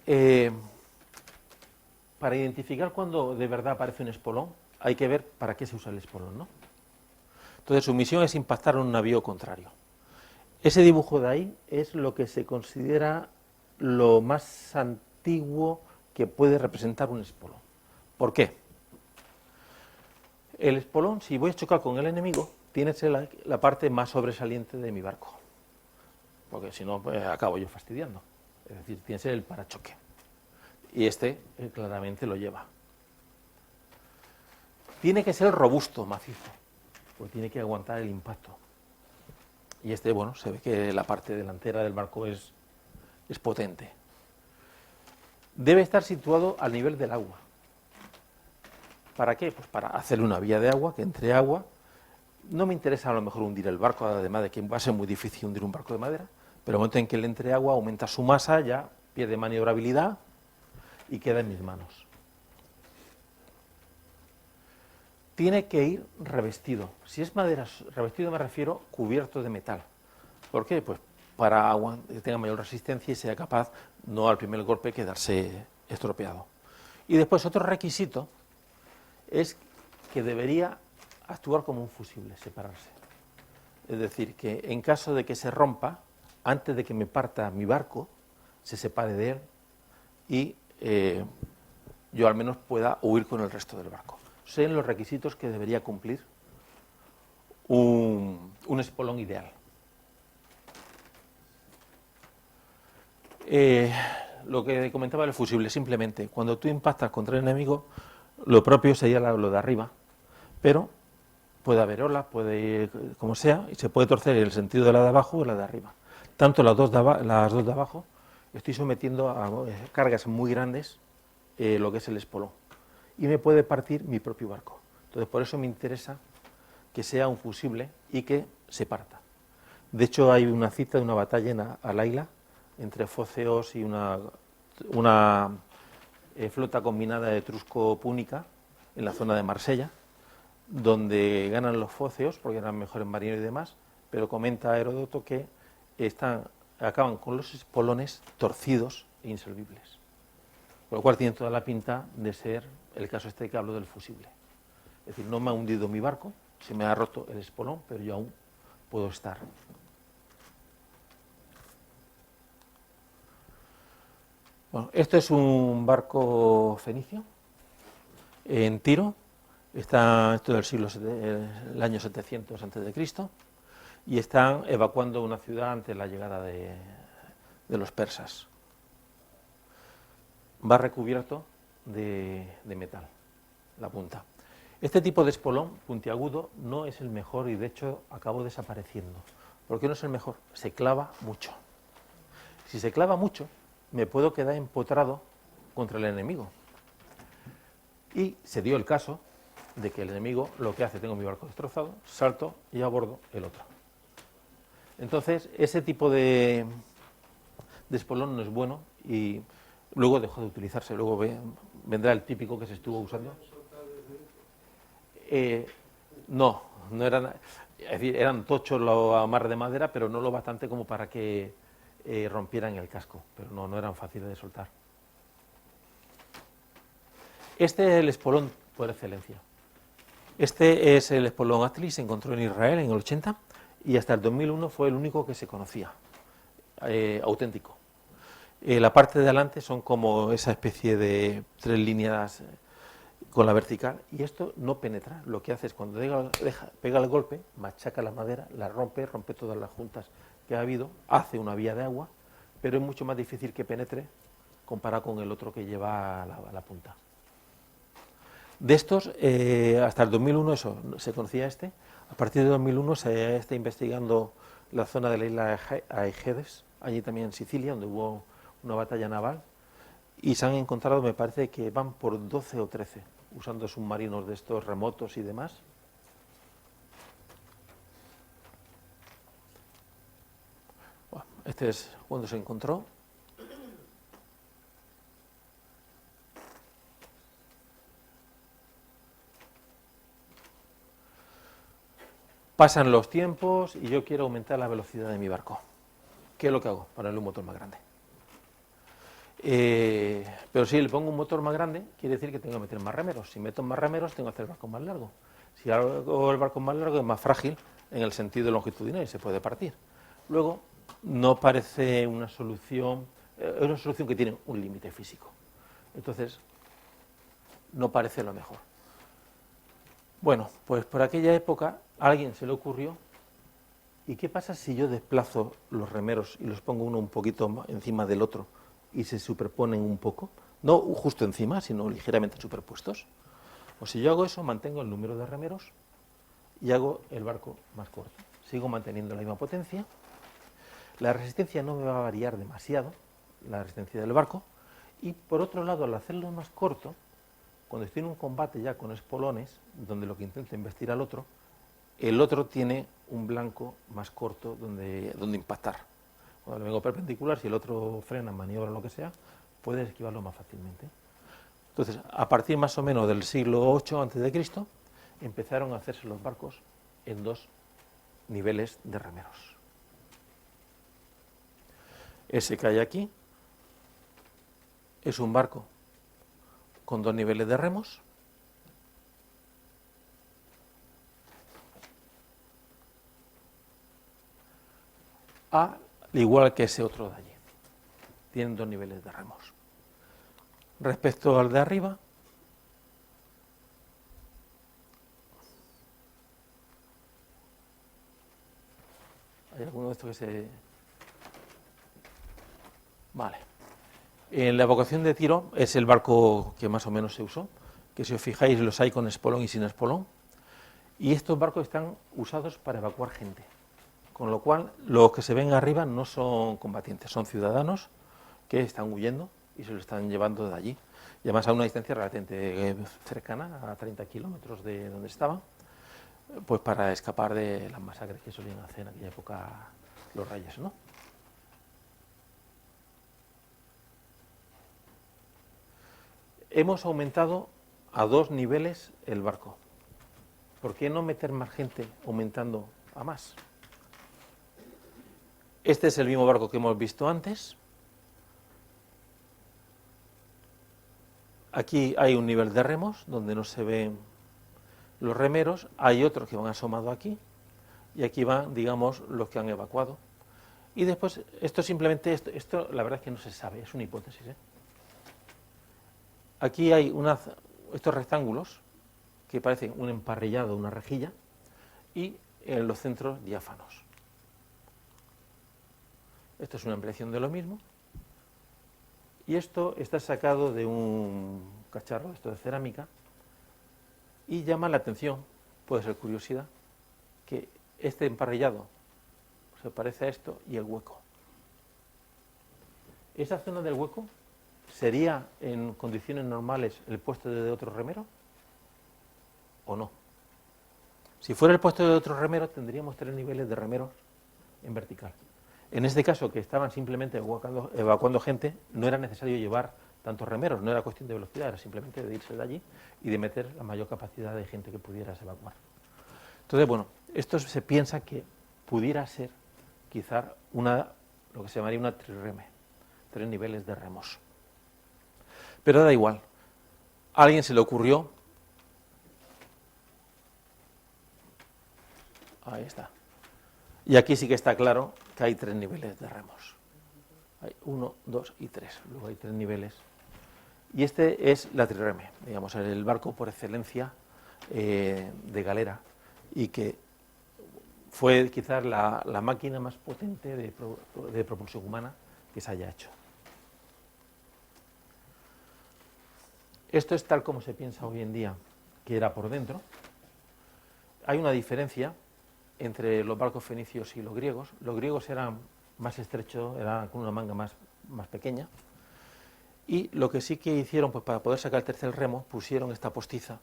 para identificar cuando de verdad aparece un espolón, hay que ver para qué se usa el espolón, ¿no? Entonces, su misión es impactar en un navío contrario. Ese dibujo de ahí es lo que se considera lo más antiguo que puede representar un espolón. ¿Por qué? El espolón, si voy a chocar con el enemigo, tiene que ser la parte más sobresaliente de mi barco, porque si no, pues, acabo yo fastidiando. Es decir, tiene que ser el parachoque. Y este claramente lo lleva. Tiene que ser robusto, macizo, porque tiene que aguantar el impacto. Y este, bueno, se ve que la parte delantera del barco es potente. Debe estar situado al nivel del agua. ¿Para qué? Pues para hacerle una vía de agua, que entre agua. No me interesa a lo mejor hundir el barco, además de que va a ser muy difícil hundir un barco de madera, pero el momento en que le entre agua aumenta su masa, ya pierde maniobrabilidad y queda en mis manos. Tiene que ir revestido. Si es madera, revestido me refiero cubierto de metal. ¿Por qué? Pues para que tenga mayor resistencia y sea capaz, no al primer golpe, quedarse estropeado. Y después otro requisito es que debería actuar como un fusible, separarse. Es decir, que en caso de que se rompa, antes de que me parta mi barco, se separe de él y yo al menos pueda huir con el resto del barco. Son los requisitos que debería cumplir un espolón ideal. Lo que comentaba el fusible, simplemente, cuando tú impactas contra el enemigo, lo propio sería lo de arriba, pero puede haber olas, puede ir como sea, y se puede torcer el sentido de la de abajo o la de arriba. Tanto las dos de abajo, estoy sometiendo a cargas muy grandes lo que es el espolón, y me puede partir mi propio barco. Entonces, por eso me interesa que sea un fusible y que se parta. De hecho, hay una cita de una batalla en Al-Aila entre fóceos y una flota combinada etrusco-púnica en la zona de Marsella, donde ganan los fóceos porque eran mejores marineros y demás, pero comenta Heródoto que acaban con los espolones torcidos e inservibles, con lo cual tiene toda la pinta de ser el caso este que hablo del fusible. Es decir, no me ha hundido mi barco, se me ha roto el espolón, pero yo aún puedo estar. Bueno, esto es un barco fenicio en Tiro, esto del año 700 a.C., y están evacuando una ciudad ante la llegada de los persas. Va recubierto de metal, la punta. Este tipo de espolón puntiagudo no es el mejor y de hecho acabó desapareciendo. ¿Por qué no es el mejor? Se clava mucho. Si se clava mucho, me puedo quedar empotrado contra el enemigo. Y se dio el caso de que el enemigo lo que hace, tengo mi barco destrozado, salto y abordo el otro. Entonces, ese tipo de espolón no es bueno y luego dejó de utilizarse. Luego vendrá el típico que se estuvo usando. No eran, es decir, eran tochos los amarres de madera, pero no lo bastante como para que rompieran el casco, pero no eran fáciles de soltar. Este es el espolón por excelencia. Este es el espolón Atli, se encontró en Israel en el 80 y hasta el 2001 fue el único que se conocía, auténtico. La parte de adelante son como esa especie de 3 líneas con la vertical, y esto no penetra. Lo que hace es cuando pega el golpe, machaca la madera, la rompe todas las juntas que ha habido, hace una vía de agua, pero es mucho más difícil que penetre comparado con el otro que lleva la punta. De estos, hasta el 2001 eso, se conocía este. A partir de 2001 se está investigando la zona de la isla de Aegedes, allí también en Sicilia, donde hubo una batalla naval, y se han encontrado, me parece que van por 12 o 13, usando submarinos de estos remotos y demás. Bueno, este es cuando se encontró. Pasan los tiempos y yo quiero aumentar la velocidad de mi barco. ¿Qué es lo que hago? Ponerle un motor más grande. Pero si le pongo un motor más grande, quiere decir que tengo que meter más remeros. Si meto más remeros, tengo que hacer el barco más largo. Si hago el barco más largo, es más frágil en el sentido longitudinal y se puede partir. Luego, no parece una solución, es una solución que tiene un límite físico. Entonces, no parece lo mejor. Bueno, pues por aquella época a alguien se le ocurrió, ¿y qué pasa si yo desplazo los remeros y los pongo uno un poquito encima del otro y se superponen un poco? No justo encima, sino ligeramente superpuestos. O si yo hago eso, mantengo el número de remeros y hago el barco más corto. Sigo manteniendo la misma potencia. La resistencia no me va a variar demasiado, la resistencia del barco. Y por otro lado, al hacerlo más corto, cuando estoy en un combate ya con espolones, donde lo que intento es embestir al otro, el otro tiene un blanco más corto donde impactar. Cuando le vengo perpendicular, si el otro frena, maniobra o lo que sea, puedes esquivarlo más fácilmente. Entonces, a partir más o menos del siglo VIII a.C., empezaron a hacerse los barcos en 2 niveles de remeros. Ese que hay aquí es un barco con 2 niveles de remos. Al igual que ese otro de allí. Tienen 2 niveles de remos. Respecto al de arriba, ¿hay alguno de estos que se...? Vale. En la vocación de tiro es el barco que más o menos se usó, que si os fijáis los hay con espolón y sin espolón, y estos barcos están usados para evacuar gente, con lo cual los que se ven arriba no son combatientes, son ciudadanos que están huyendo y se lo están llevando de allí, y además a una distancia relativamente cercana, a 30 kilómetros de donde estaban, pues para escapar de las masacres que solían hacer en aquella época los reyes, ¿no? Hemos aumentado a 2 niveles el barco. ¿Por qué no meter más gente aumentando a más? Este es el mismo barco que hemos visto antes. Aquí hay un nivel de remos donde no se ven los remeros. Hay otros que van asomados aquí. Y aquí van, digamos, los que han evacuado. Y después, esto simplemente, esto la verdad es que no se sabe, es una hipótesis, ¿eh? Aquí hay estos rectángulos que parecen un emparrillado, una rejilla, y en los centros diáfanos. Esto es una ampliación de lo mismo. Y esto está sacado de un cacharro esto de cerámica y llama la atención, puede ser curiosidad, que este emparrillado se parece a esto y el hueco. Esa zona del hueco ¿sería en condiciones normales el puesto de otro remero o no? Si fuera el puesto de otro remero tendríamos 3 niveles de remeros en vertical. En este caso, que estaban simplemente evacuando gente, no era necesario llevar tantos remeros, no era cuestión de velocidad, era simplemente de irse de allí y de meter la mayor capacidad de gente que pudieras evacuar. Entonces, bueno, esto se piensa que pudiera ser quizá lo que se llamaría una trireme, 3 niveles de remos. Pero da igual, a alguien se le ocurrió, ahí está, Y aquí sí que está claro que hay 3 niveles de remos. Hay 1, 2 y 3. Luego hay 3 niveles. Y este es la trireme, digamos, el barco por excelencia de galera, y que fue quizás la máquina más potente de propulsión humana que se haya hecho. Esto es tal como se piensa hoy en día que era por dentro. Hay una diferencia entre los barcos fenicios y los griegos. Los griegos eran más estrechos, eran con una manga más pequeña. Y lo que sí que hicieron, pues para poder sacar el tercer remo, pusieron esta postiza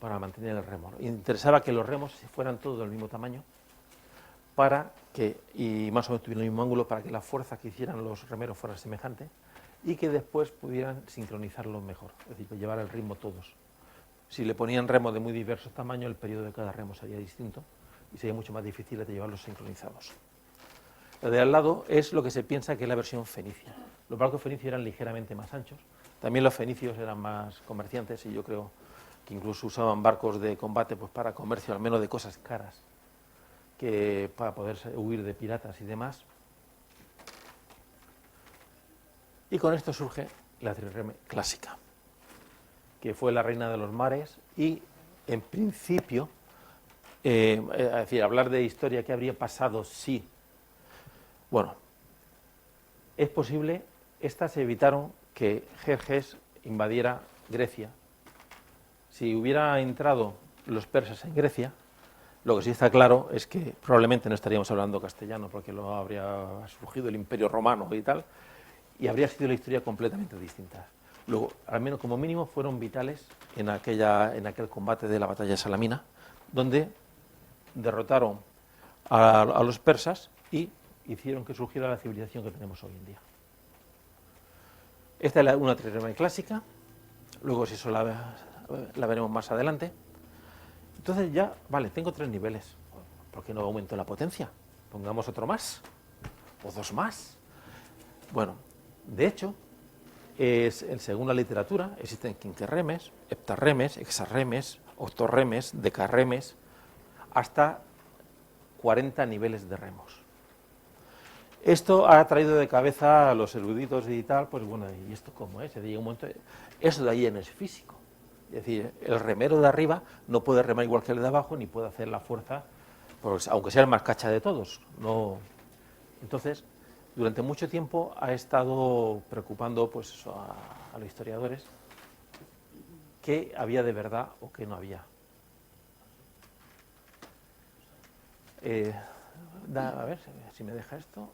para mantener el remo. Interesaba que los remos fueran todos del mismo tamaño para que, y más o menos tuvieran el mismo ángulo, para que la fuerza que hicieran los remeros fuera semejante y que después pudieran sincronizarlo mejor, es decir, llevar el ritmo todos. Si le ponían remos de muy diversos tamaños, el periodo de cada remo sería distinto y sería mucho más difícil de llevarlos sincronizados. Lo de al lado es lo que se piensa que es la versión fenicia. Los barcos fenicios eran ligeramente más anchos. También los fenicios eran más comerciantes y yo creo que incluso usaban barcos de combate pues para comercio, al menos de cosas caras, que para poder huir de piratas y demás. Y con esto surge la trireme clásica, que fue la reina de los mares y, en principio, es decir, hablar de historia, ¿qué habría pasado si? Bueno, es posible, estas evitaron que Jerjes invadiera Grecia. Si hubiera entrado los persas en Grecia, lo que sí está claro es que probablemente no estaríamos hablando castellano, porque luego habría surgido el Imperio Romano y tal, y habría sido la historia completamente distinta. Luego, al menos como mínimo, fueron vitales en aquel combate de la batalla de Salamina, donde derrotaron a los persas y hicieron que surgiera la civilización que tenemos hoy en día. Esta es una trireme clásica, luego si eso la veremos más adelante. Entonces ya, vale, tengo 3 niveles. ¿Por qué no aumento la potencia? Pongamos otro más, o 2 más. Bueno, de hecho, según la literatura, existen quinquerremes, heptarremes, hexarremes, octorremes, decarremes, hasta 40 niveles de remos. Esto ha traído de cabeza a los eruditos y tal, pues bueno, ¿y esto cómo es? Llega un momento, eso de ahí no es físico. Es decir, el remero de arriba no puede remar igual que el de abajo, ni puede hacer la fuerza, pues, aunque sea el más cacha de todos. No. Entonces, durante mucho tiempo ha estado preocupando pues, eso, a los historiadores qué había de verdad o qué no había. A ver si me deja esto.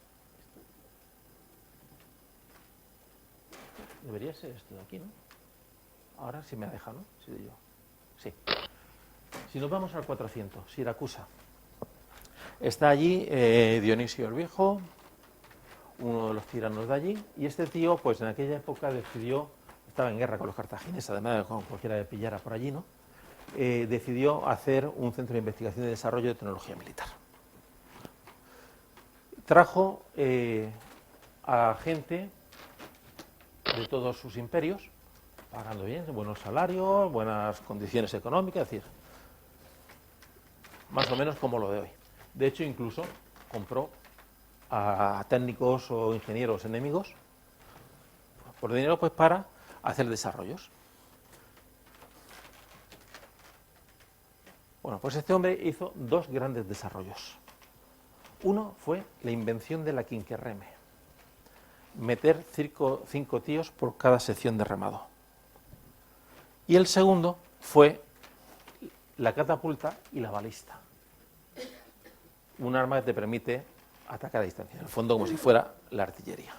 Debería ser esto de aquí, ¿no? Ahora sí me deja, ¿no? Sí. Si nos vamos al 400, Siracusa. Está allí Dionisio el Viejo, uno de los tiranos de allí, y este tío, pues en aquella época decidió, estaba en guerra con los cartagineses, además de con cualquiera que pillara por allí, ¿no? Decidió hacer un centro de investigación y desarrollo de tecnología militar. Trajo a gente de todos sus imperios, pagando bien, buenos salarios, buenas condiciones económicas, es decir, más o menos como lo de hoy. De hecho, incluso compró a técnicos o ingenieros enemigos por dinero, pues para hacer desarrollos. Bueno, pues este hombre hizo 2 grandes desarrollos. Uno fue la invención de la quinquerreme, meter 5 tíos por cada sección de remado. Y el segundo fue la catapulta y la balista, un arma que te permite atacar a distancia, en el fondo como si fuera la artillería.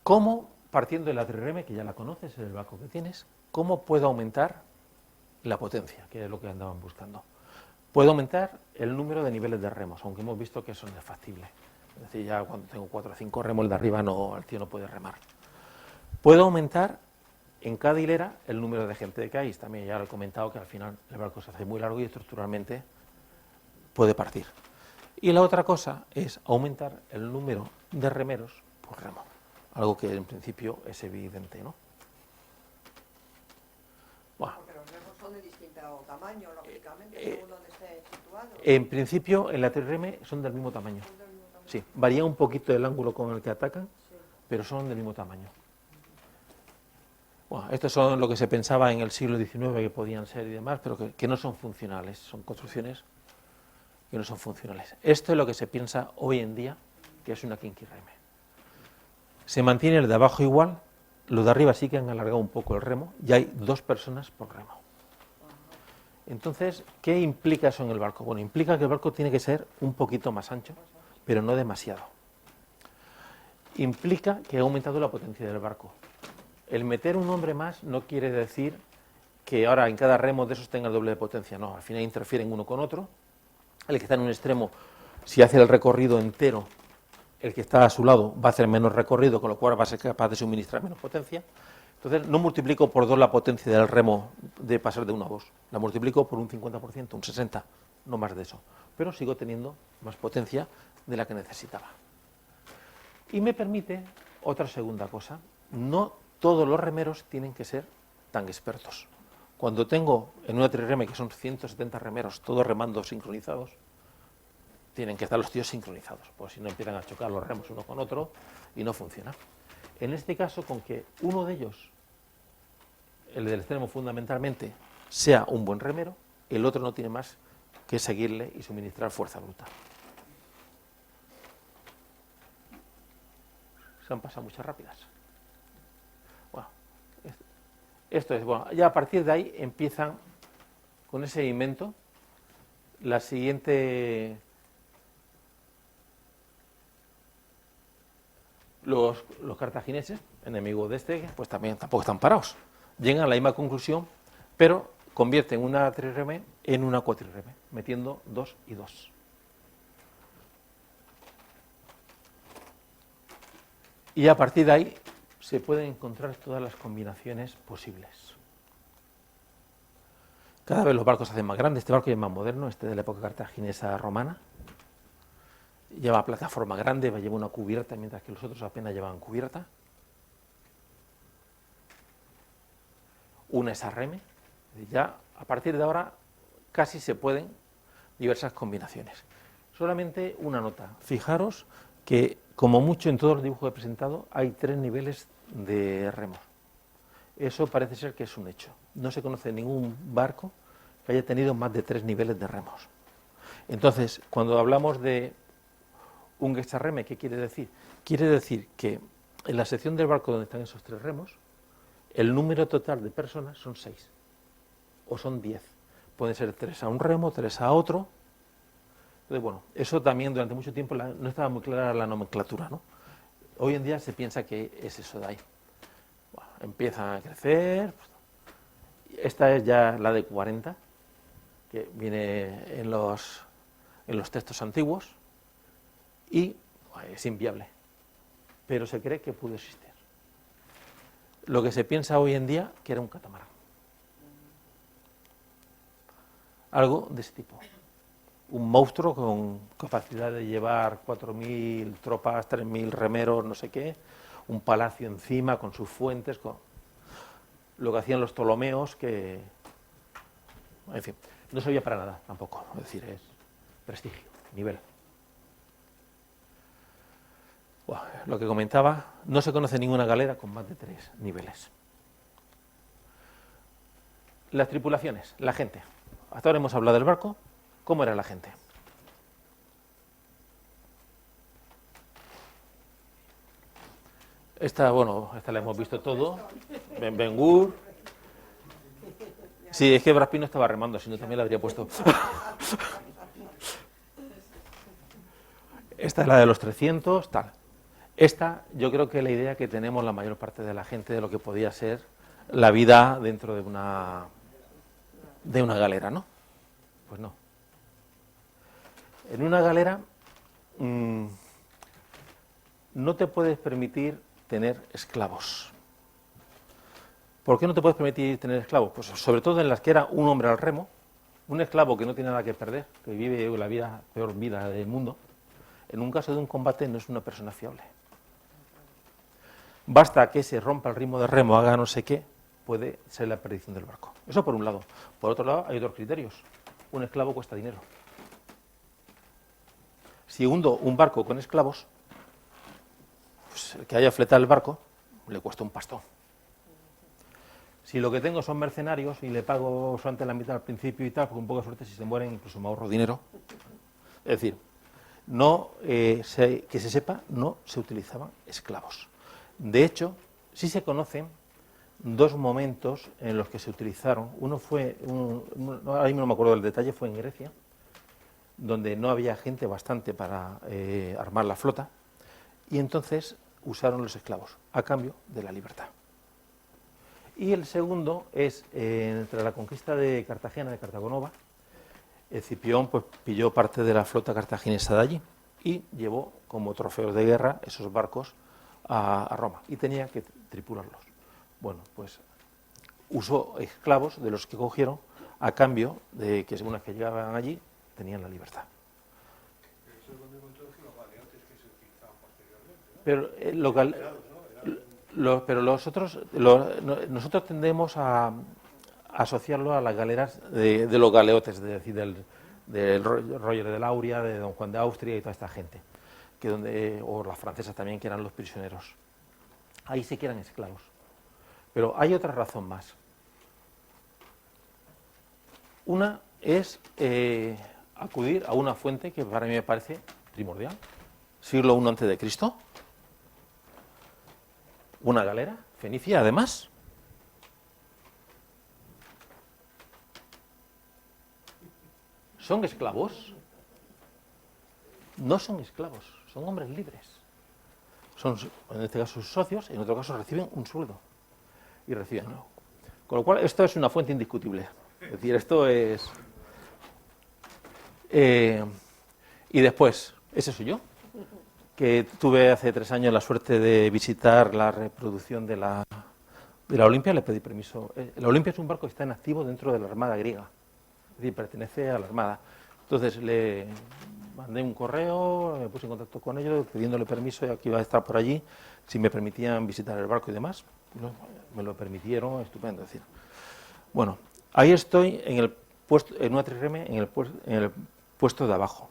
¿Cómo, partiendo de la trireme, que ya la conoces, es el barco que tienes, cómo puedo aumentar la potencia, que es lo que andaban buscando? Puedo aumentar el número de niveles de remos, aunque hemos visto que eso no es factible. Es decir, ya cuando tengo 4 o 5 remos, el de arriba el tío no puede remar. Puedo aumentar en cada hilera el número de gente que hay. También ya lo he comentado que al final el barco se hace muy largo y estructuralmente puede partir. Y la otra cosa es aumentar el número de remeros por remo, algo que en principio es evidente, ¿no?
tamaño, lógicamente, según donde esté situado.
En principio, en la trireme son del mismo tamaño.
Son del mismo tamaño.
Sí, varía un poquito el ángulo con el que atacan,
Sí.
pero son del mismo tamaño. Bueno, estos son lo que se pensaba en el siglo XIX que podían ser y demás, pero que no son funcionales, son construcciones que no son funcionales. Esto es lo que se piensa hoy en día que es una quinquirreme. Se mantiene el de abajo igual, los de arriba sí que han alargado un poco el remo y hay 2 personas por remo. Entonces, ¿qué implica eso en el barco? Bueno, implica que el barco tiene que ser un poquito más ancho, pero no demasiado. Implica que ha aumentado la potencia del barco. El meter un hombre más no quiere decir que ahora en cada remo de esos tenga el doble de potencia, no, al final interfieren uno con otro. El que está en un extremo, si hace el recorrido entero, el que está a su lado va a hacer menos recorrido, con lo cual va a ser capaz de suministrar menos potencia. Entonces no multiplico por 2 la potencia del remo de pasar de 1 a 2, la multiplico por un 50%, un 60%, no más de eso, pero sigo teniendo más potencia de la que necesitaba. Y me permite otra segunda cosa, no todos los remeros tienen que ser tan expertos. Cuando tengo en una trireme que son 170 remeros, todos remando sincronizados, tienen que estar los tíos sincronizados, porque si no empiezan a chocar los remos uno con otro y no funciona. En este caso, con que uno de ellos, el del extremo fundamentalmente, sea un buen remero, el otro no tiene más que seguirle y suministrar fuerza bruta. Se han pasado muchas rápidas. Bueno, esto es, bueno, ya a partir de ahí empiezan con ese invento la siguiente. Los cartagineses, enemigos de este, pues también tampoco están parados. Llegan a la misma conclusión, pero convierten una trireme en una cuatrireme, metiendo 2 y 2. Y a partir de ahí se pueden encontrar todas las combinaciones posibles. Cada vez los barcos se hacen más grandes. Este barco ya es más moderno, este de la época cartaginesa romana. Lleva plataforma grande, lleva una cubierta, mientras que los otros apenas llevaban cubierta. Una es a reme. Ya a partir de ahora casi se pueden diversas combinaciones. Solamente una nota. Fijaros que como mucho en todos los dibujos que he presentado hay 3 niveles de remos. Eso parece ser que es un hecho. No se conoce ningún barco que haya tenido más de 3 niveles de remos. Entonces, cuando hablamos de un Gestarreme, ¿qué quiere decir? Quiere decir que en la sección del barco donde están esos 3 remos, el número total de personas son 6 o son 10. Pueden ser 3 a un remo, 3 a otro. Entonces, bueno, eso también durante mucho tiempo no estaba muy clara la nomenclatura, ¿no? Hoy en día se piensa que es eso de ahí. Bueno, empiezan a crecer. Esta es ya la de 40, que viene en los textos antiguos, y es inviable, pero se cree que pudo existir. Lo que se piensa hoy en día que era un catamarán. Algo de ese tipo. Un monstruo con capacidad de llevar 4.000 tropas, 3.000 remeros, no sé qué, un palacio encima con sus fuentes, con lo que hacían los Ptolomeos, que, en fin, no servía para nada tampoco, es decir, es prestigio, nivel. Bueno, lo que comentaba, no se conoce ninguna galera con más de 3 niveles. Las tripulaciones, la gente. Hasta ahora hemos hablado del barco. ¿Cómo era la gente? Esta la hemos visto todo. Ben-Gur. Sí, es que Brad Pitt no estaba remando, si no también la habría puesto. Esta es la de los 300, tal. Esta, yo creo que es la idea que tenemos la mayor parte de la gente de lo que podía ser la vida dentro de una galera, ¿no? Pues no. En una galera no te puedes permitir tener esclavos. ¿Por qué no te puedes permitir tener esclavos? Pues sobre todo en las que era un hombre al remo, un esclavo que no tiene nada que perder, que vive la peor vida del mundo. En un caso de un combate no es una persona fiable. Basta que se rompa el ritmo de remo, haga no sé qué, puede ser la perdición del barco. Eso por un lado. Por otro lado, hay otros criterios. Un esclavo cuesta dinero. Si hundo un barco con esclavos, pues el que haya fletado el barco le cuesta un pastón. Si lo que tengo son mercenarios y le pago solamente la mitad al principio y tal, porque un poco de suerte, si se mueren, incluso me ahorro dinero. Es decir, que se sepa, no se utilizaban esclavos. De hecho, sí se conocen dos momentos en los que se utilizaron. Uno fue, ahora mismo no me acuerdo del detalle, fue en Grecia, donde no había gente bastante para armar la flota, y entonces usaron los esclavos a cambio de la libertad. Y el segundo es, entre la conquista de Cartagena, de Cartagonova, Escipión pues, pilló parte de la flota cartaginesa de allí y llevó como trofeos de guerra esos barcos a Roma y tenía que tripularlos. Bueno, pues usó esclavos de los que cogieron a cambio de que, según las que llegaban allí, tenían la libertad. Pero nosotros tendemos a asociarlo a las galeras de los galeotes, es decir, del Roger de Lauria, de Don Juan de Austria y toda esta gente, o las francesas también, que eran los prisioneros. Ahí sí que eran esclavos. Pero hay otra razón más. Una es acudir a una fuente que para mí me parece primordial. Siglo I a.C., una galera fenicia, además. ¿Son esclavos? No son esclavos, son hombres libres. Son, en este caso, sus socios, en otro caso reciben un sueldo. Y reciben, ¿no? Con lo cual, esto es una fuente indiscutible. Es decir, esto es... y después, ese soy yo, que tuve hace 3 años la suerte de visitar la reproducción de la Olimpia, le pedí permiso. La Olimpia es un barco que está en activo dentro de la Armada griega, es decir, pertenece a la Armada. Entonces le mandé un correo, me puse en contacto con ellos pidiéndole permiso, ya que iba a estar por allí, si me permitían visitar el barco y demás. Me lo permitieron, estupendo. Es decir, bueno, ahí estoy en el puesto, en una trireme, en el puesto de abajo.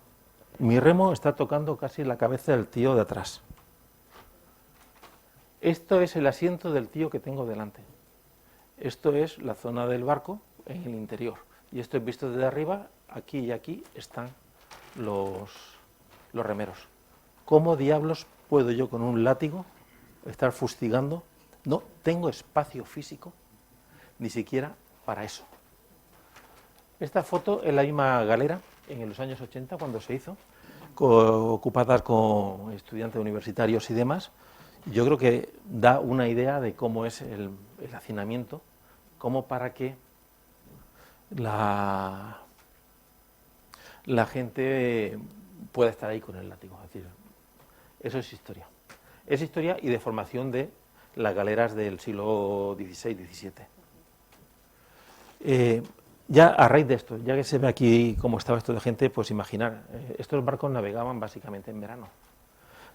Mi remo está tocando casi la cabeza del tío de atrás. Esto es el asiento del tío que tengo delante. Esto es la zona del barco en el interior. Y esto es visto desde arriba. Aquí y aquí están los remeros. ¿Cómo diablos puedo yo con un látigo estar fustigando? No tengo espacio físico ni siquiera para eso. Esta foto es la misma galera en los años 80 cuando se hizo, ocupadas con estudiantes universitarios y demás. Yo creo que da una idea de cómo es el hacinamiento, como para que la gente pueda estar ahí con el látigo. Es decir, eso es historia. Es historia y deformación de las galeras del siglo XVI-XVII. Ya a raíz de esto, ya que se ve aquí cómo estaba esto de gente, pues imaginar, estos barcos navegaban básicamente en verano,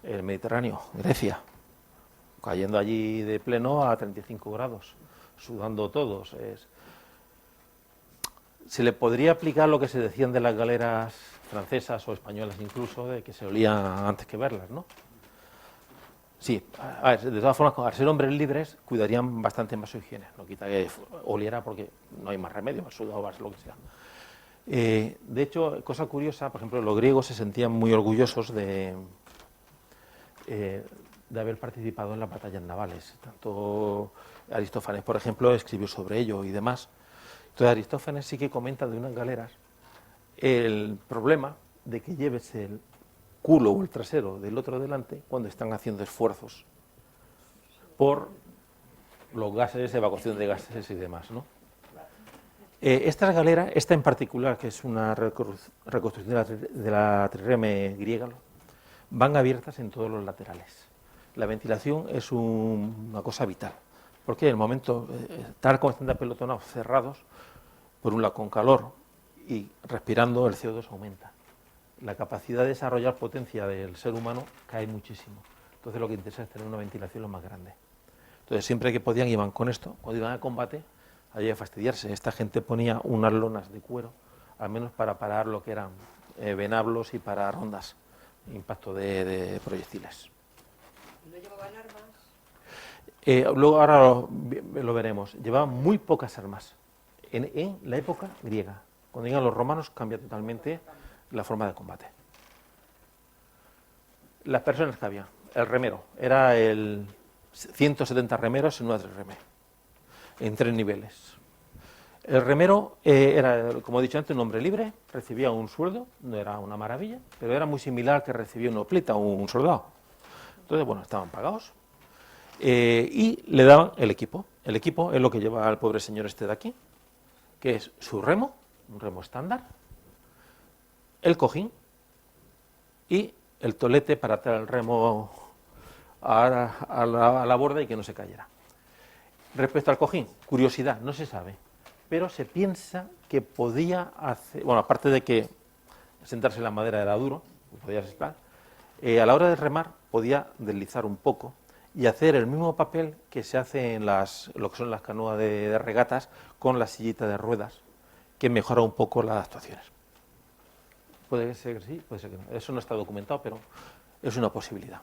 el Mediterráneo, Grecia, cayendo allí de pleno a 35 grados, sudando todos. Se le podría aplicar lo que se decían de las galeras francesas o españolas incluso, de que se olían antes que verlas, ¿no? Sí, a ver, de todas formas, al ser hombres libres, cuidarían bastante más su higiene. No quita que oliera porque no hay más remedio, más sudado, lo que sea. De hecho, cosa curiosa, por ejemplo, los griegos se sentían muy orgullosos de haber participado en las batallas navales. Tanto Aristófanes, por ejemplo, escribió sobre ello y demás. Entonces, Aristófanes sí que comenta de unas galeras el problema de que lleves el culo o el trasero del otro delante cuando están haciendo esfuerzos por los gases, evacuación de gases y demás, ¿no? Estas galeras, esta en particular, que es una reconstrucción de la trireme griega, van abiertas en todos los laterales. La ventilación es una cosa vital, porque en el momento, tal como están apelotonados, cerrados, por un lado con calor y respirando, el CO2 aumenta. La capacidad de desarrollar potencia del ser humano cae muchísimo. Entonces lo que interesa es tener una ventilación lo más grande. Entonces, siempre que podían iban con esto. Cuando iban a combate, había que fastidiarse. Esta gente ponía unas lonas de cuero, al menos para parar lo que eran venablos y para rondas, impacto de proyectiles.
¿No llevaban armas?
Luego ahora lo veremos. Llevaban muy pocas armas en la época griega. Cuando llegan los romanos cambia totalmente la forma de combate. Las personas que había. El remero. Era 170 remeros en una trireme, en 3 niveles. El remero era, como he dicho antes, un hombre libre, recibía un sueldo, no era una maravilla, pero era muy similar al que recibía un hoplita o un soldado. Entonces, bueno, estaban pagados. Y le daban el equipo. El equipo es lo que lleva al pobre señor este de aquí, que es su remo, un remo estándar, el cojín y el tolete para atar el remo a la borda y que no se cayera. Respecto al cojín, curiosidad, no se sabe, pero se piensa que podía hacer, bueno, aparte de que sentarse en la madera era duro, podía estar, a la hora de remar podía deslizar un poco y hacer el mismo papel que se hace en lo que son las canoas de regatas con la sillita de ruedas, que mejora un poco las actuaciones. Puede ser que sí, puede ser que no. Eso no está documentado, pero es una posibilidad.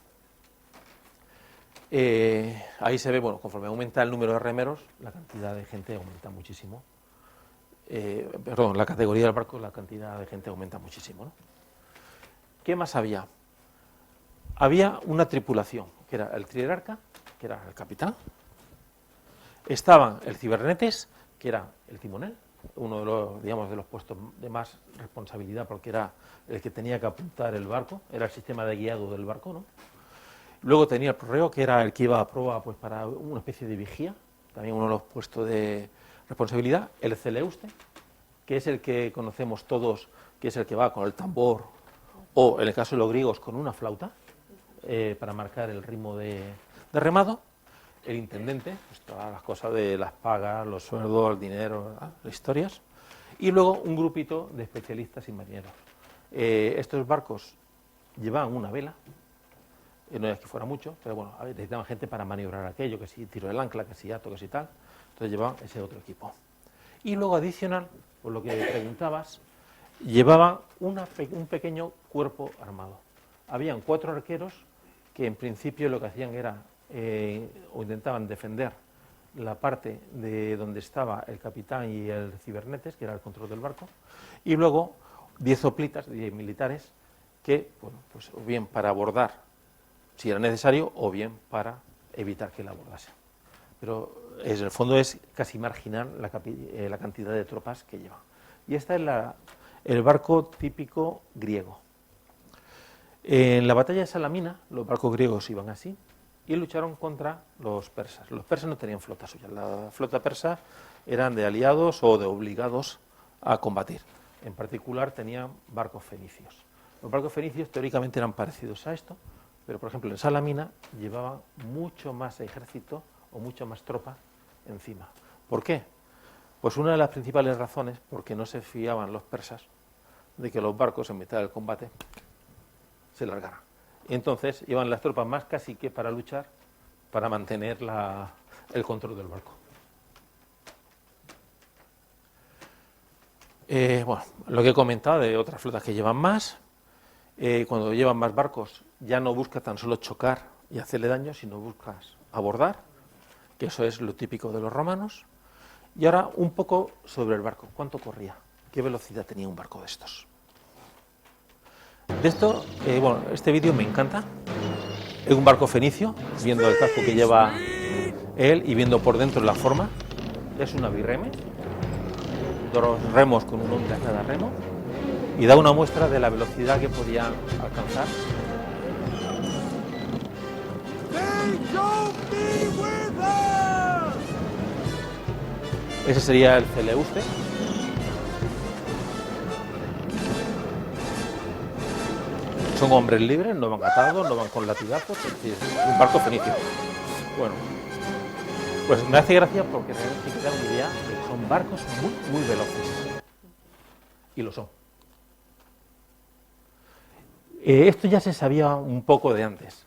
Ahí se ve, bueno, conforme aumenta el número de remeros, la cantidad de gente aumenta muchísimo. Perdón, la categoría del barco, la cantidad de gente aumenta muchísimo, ¿no? ¿Qué más había? Había una tripulación, que era el triarca, que era el capitán. Estaban el cibernetes, que era el timonel, uno de los, digamos, de los puestos de más responsabilidad, porque era el que tenía que apuntar el barco, era el sistema de guiado del barco, ¿no? Luego tenía el prorreo, que era el que iba a proa pues, para una especie de vigía, también uno de los puestos de responsabilidad. El celeuste, que es el que conocemos todos, que es el que va con el tambor, o en el caso de los griegos con una flauta, para marcar el ritmo de remado. El intendente, pues todas las cosas de las pagas, los sueldos, el dinero, ¿verdad? Las historias. Y luego un grupito de especialistas y marineros. Estos barcos llevaban una vela, no es que fuera mucho, pero bueno, necesitaban gente para maniobrar aquello, que si tiro del ancla, que si ato, que si tal. Entonces llevaban ese otro equipo. Y luego adicional, por lo que preguntabas, llevaban un pequeño cuerpo armado. Habían 4 arqueros que en principio lo que hacían era, o intentaban defender la parte de donde estaba el capitán y el cibernetes, que era el control del barco, y luego 10 hoplitas, 10 militares, que, bueno, pues o bien para abordar si era necesario, o bien para evitar que la abordase. Pero en el fondo es casi marginal la cantidad de tropas que lleva. Y este es el barco típico griego. En la batalla de Salamina, los barcos griegos iban así y lucharon contra los persas. Los persas no tenían flota suya, la flota persa eran de aliados o de obligados a combatir. En particular tenían barcos fenicios. Los barcos fenicios teóricamente eran parecidos a esto, pero por ejemplo en Salamina llevaban mucho más ejército o mucha más tropa encima. ¿Por qué? Pues una de las principales razones, porque no se fiaban los persas de que los barcos en mitad del combate se largaran. Y entonces iban las tropas más casi que para luchar, para mantener el control del barco. Bueno, lo que he comentado de otras flotas que llevan más, cuando llevan más barcos ya no buscas tan solo chocar y hacerle daño, sino buscas abordar, que eso es lo típico de los romanos. Y ahora un poco sobre el barco. ¿Cuánto corría? ¿Qué velocidad tenía un barco de estos? De esto, bueno, este vídeo me encanta. Es un barco fenicio, viendo el casco que lleva él y viendo por dentro la forma. Es una birreme, 2 remos con un hombre a cada remo, y da una muestra de la velocidad que podían alcanzar. Ese sería el celeuste. Son hombres libres, no van atados, no van con latigazos, es decir, un barco fenicio. Bueno, pues me hace gracia porque realmente te da una idea de que son barcos muy, muy veloces. Y lo son. Esto ya se sabía un poco de antes.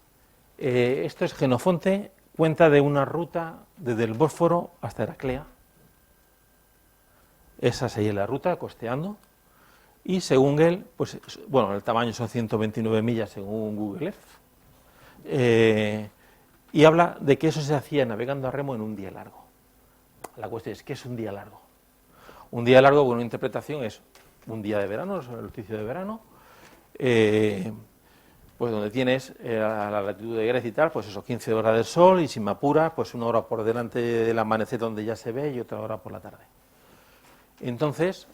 Esto es Jenofonte, cuenta de una ruta desde el Bósforo hasta Heraclea. Esa sería la ruta, costeando. Y según él, pues bueno, el tamaño son 129 millas según Google Earth. Y habla de que eso se hacía navegando a remo en un día largo. La cuestión es, ¿qué es un día largo? Un día largo, bueno, una interpretación es un día de verano, el solsticio de verano, pues donde tienes a la latitud de Grecia y tal, pues esos 15 horas del sol, y si me apuras, pues una hora por delante del amanecer donde ya se ve y otra hora por la tarde. Entonces,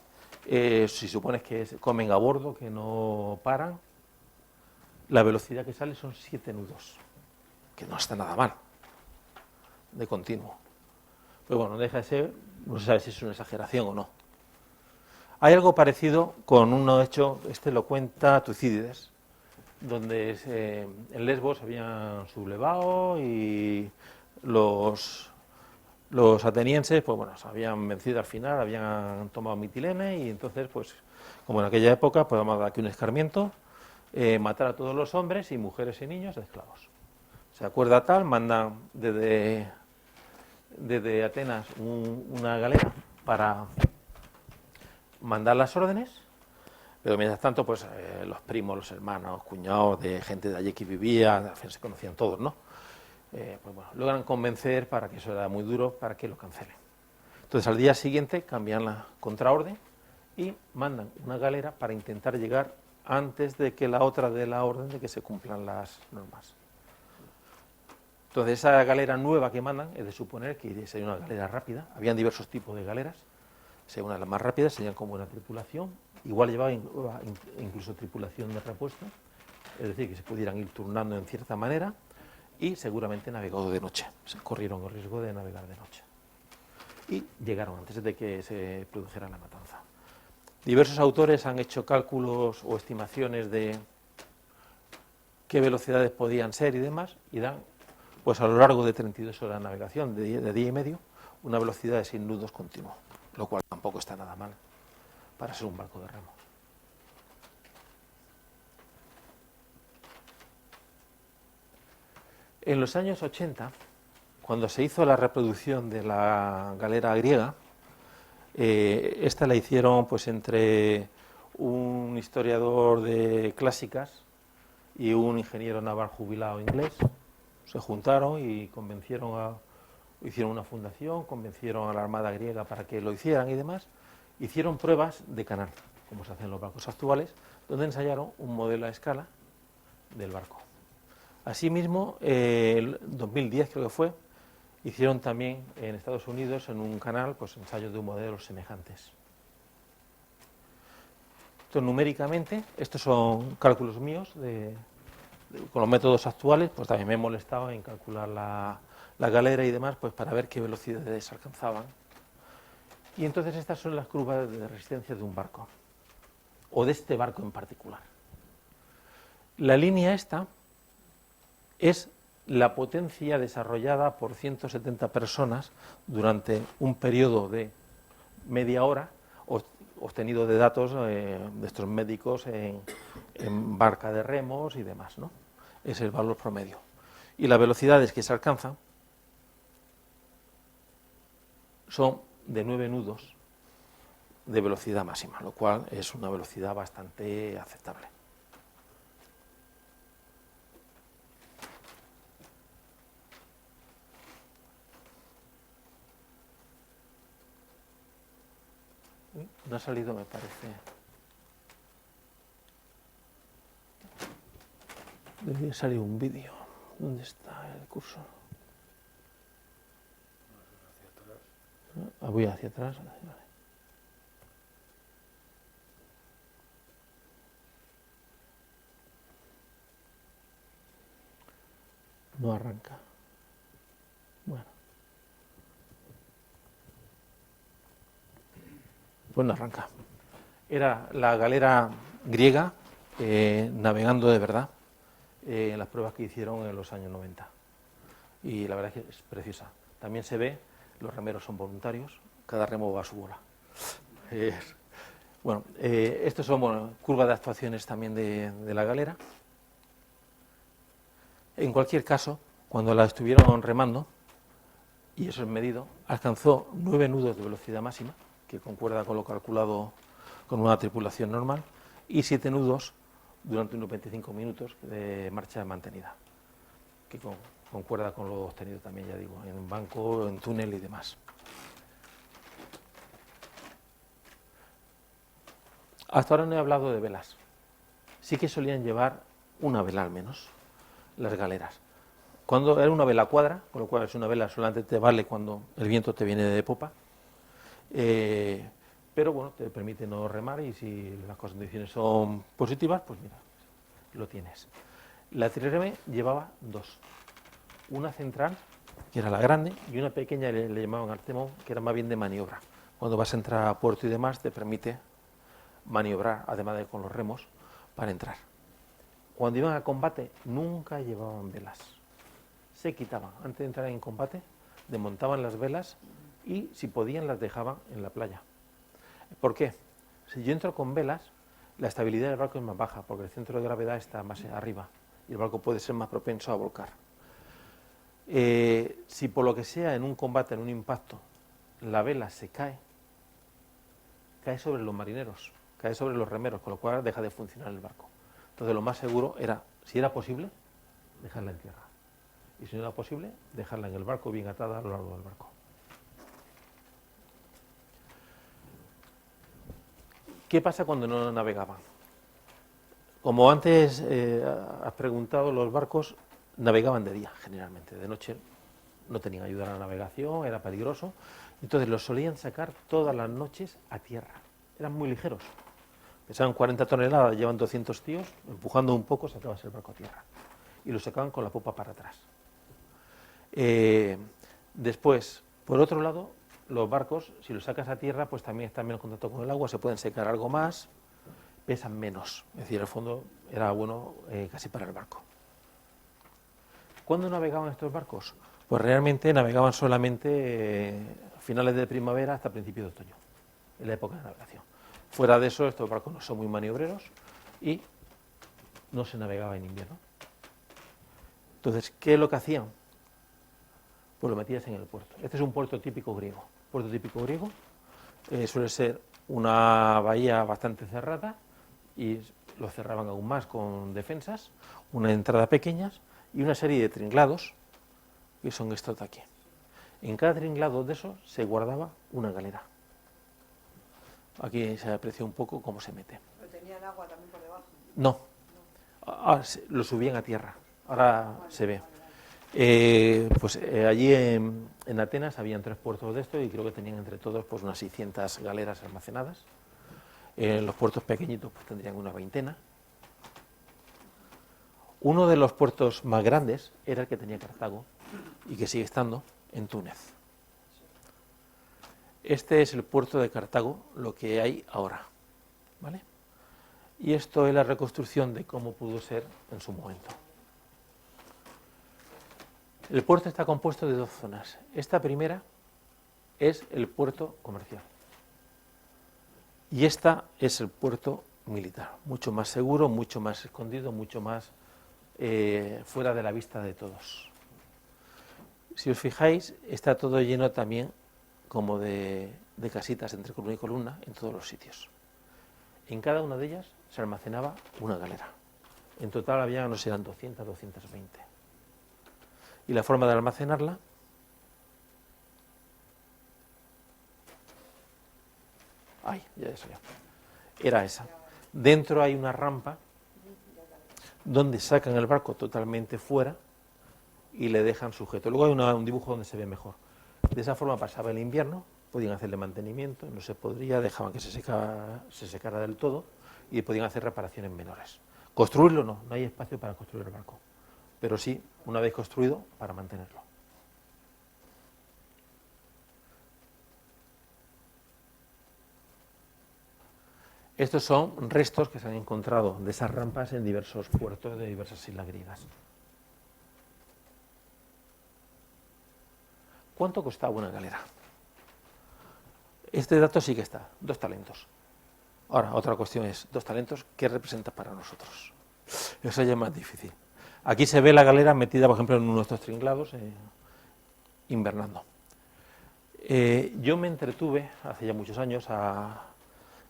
si supones que comen a bordo, que no paran, la velocidad que sale son 7 nudos, que no está nada mal, de continuo. Pero bueno, no deja de ser, no se sabe si es una exageración o no. Hay algo parecido con un hecho, este lo cuenta Tucídides, donde en Lesbos habían sublevado y los atenienses, pues bueno, se habían vencido al final, habían tomado Mitilene y entonces, pues, como en aquella época, pues vamos a dar aquí un escarmiento, matar a todos los hombres y mujeres y niños de esclavos. Se acuerda tal, mandan desde Atenas una galera para mandar las órdenes, pero mientras tanto, pues los primos, los hermanos, cuñados de gente de allí que vivía, al fin se conocían todos, ¿no? Pues bueno, logran convencer, para que eso era muy duro, para que lo cancelen. Entonces al día siguiente cambian la contraorden y mandan una galera para intentar llegar antes de que la otra dé la orden de que se cumplan las normas. Entonces esa galera nueva que mandan es de suponer que sería una galera rápida. Habían diversos tipos de galeras, según las más rápidas serían como una tripulación, igual llevaba incluso tripulación de repuesto, es decir, que se pudieran ir turnando en cierta manera, y seguramente navegado de noche, se corrieron el riesgo de navegar de noche. Y llegaron antes de que se produjera la matanza. Diversos autores han hecho cálculos o estimaciones de qué velocidades podían ser y demás, y dan, pues a lo largo de 32 horas de navegación, de día y medio, una velocidad de 6 nudos continuo, lo cual tampoco está nada mal para ser un barco de remo. En los años 80, cuando se hizo la reproducción de la galera griega, esta la hicieron pues entre un historiador de clásicas y un ingeniero naval jubilado inglés. Se juntaron y hicieron una fundación, convencieron a la Armada griega para que lo hicieran y demás. Hicieron pruebas de canal, como se hacen los barcos actuales, donde ensayaron un modelo a escala del barco. Asimismo, en 2010 creo que fue, hicieron también en Estados Unidos, en un canal, pues ensayos de modelos semejantes. Entonces, numéricamente, estos son cálculos míos con los métodos actuales, pues también me he molestado en calcular la galera y demás, pues para ver qué velocidades alcanzaban. Y entonces estas son las curvas de resistencia de un barco, o de este barco en particular. La línea esta es la potencia desarrollada por 170 personas durante un periodo de media hora, obtenido de datos de estos médicos en barca de remos y demás, ¿no? Es el valor promedio. Y las velocidades que se alcanzan son de 9 nudos de velocidad máxima, lo cual es una velocidad bastante aceptable. No ha salido, me parece. Debería salir un vídeo. ¿Dónde está el cursor? Voy hacia atrás. Vale. No arranca. Bueno. Pues no arranca. Era la galera griega navegando de verdad en las pruebas que hicieron en los años 90. Y la verdad es que es preciosa. También se ve, los remeros son voluntarios, cada remo va a su bola. Bueno, estos son curvas de actuaciones también de la galera. En cualquier caso, cuando la estuvieron remando, y eso es medido, alcanzó 9 nudos de velocidad máxima, que concuerda con lo calculado con una tripulación normal, y 7 nudos durante unos 25 minutos de marcha mantenida, que concuerda con lo obtenido también, ya digo, en banco, en túnel y demás. Hasta ahora no he hablado de velas. Sí que solían llevar una vela al menos, las galeras. Cuando era una vela cuadra, con lo cual es una vela solamente te vale cuando el viento te viene de popa, pero bueno, te permite no remar y si las condiciones son positivas, pues mira, lo tienes. La trireme llevaba dos, una central, que era la grande, y una pequeña le llamaban artemón, que era más bien de maniobra. Cuando vas a entrar a puerto y demás, te permite maniobrar, además de con los remos, para entrar. Cuando iban a combate, nunca llevaban velas. Se quitaban. Antes de entrar en combate, desmontaban las velas y, si podían, las dejaban en la playa. ¿Por qué? Si yo entro con velas, la estabilidad del barco es más baja, porque el centro de gravedad está más arriba y el barco puede ser más propenso a volcar. Si por lo que sea, en un combate, en un impacto, la vela se cae, cae sobre los marineros, cae sobre los remeros, con lo cual deja de funcionar el barco. Entonces lo más seguro era, si era posible, dejarla en tierra. Y si no era posible, dejarla en el barco bien atada a lo largo del barco. ¿Qué pasa cuando no navegaban? Como antes has preguntado, los barcos navegaban de día, generalmente. De noche no tenían ayuda a la navegación, era peligroso. Entonces los solían sacar todas las noches a tierra. Eran muy ligeros. Pesaban 40 toneladas, llevan 200 tíos, empujando un poco sacabas el barco a tierra. Y lo sacaban con la popa para atrás. Después, por otro lado, los barcos, si los sacas a tierra, pues también están menos en contacto con el agua, se pueden secar algo más, pesan menos. Es decir, el fondo era bueno casi para el barco. ¿Cuándo navegaban estos barcos? Pues realmente navegaban solamente a finales de primavera hasta principios de otoño, en la época de navegación. Fuera de eso, estos barcos no son muy maniobreros y no se navegaba en invierno. Entonces, ¿qué es lo que hacían? Pues lo metías en el puerto. Este es un puerto típico griego. Puerto típico griego suele ser una bahía bastante cerrada y lo cerraban aún más con defensas, una entrada pequeñas y una serie de tringlados, que son estos de aquí. En cada tringlado de esos se guardaba una galera. Aquí se aprecia un poco cómo se mete.
¿Pero tenían agua también por debajo?
No, ahora lo subían a tierra, ahora se ve. Allí en Atenas habían 3 puertos de estos y creo que tenían entre todos pues unas 600 galeras almacenadas. Los puertos pequeñitos pues tendrían una veintena. Uno de los puertos más grandes era el que tenía Cartago y que sigue estando en Túnez. Este es el puerto de Cartago, lo que hay ahora, ¿vale? Y esto es la reconstrucción de cómo pudo ser en su momento. El puerto está compuesto de 2 zonas. Esta primera es el puerto comercial y esta es el puerto militar, mucho más seguro, mucho más escondido, mucho más fuera de la vista de todos. Si os fijáis, está todo lleno también como de casitas entre columna y columna en todos los sitios. En cada una de ellas se almacenaba una galera. En total había, no sé, eran 200, 220. Y la forma de almacenarla ya salió. Era esa. Dentro hay una rampa donde sacan el barco totalmente fuera y le dejan sujeto. Luego hay un dibujo donde se ve mejor. De esa forma pasaba el invierno, podían hacerle mantenimiento, no se podría, dejaban que se secara del todo y podían hacer reparaciones menores. Construirlo no hay espacio para construir el barco, pero sí, una vez construido, para mantenerlo. Estos son restos que se han encontrado de esas rampas en diversos puertos de diversas islas griegas. ¿Cuánto costaba una galera? Este dato sí que está, 2 talentos. Ahora, otra cuestión es, 2 talentos, ¿qué representa para nosotros? Eso ya es más difícil. Aquí se ve la galera metida, por ejemplo, en uno de estos tringlados, invernando. Yo me entretuve, hace ya muchos años,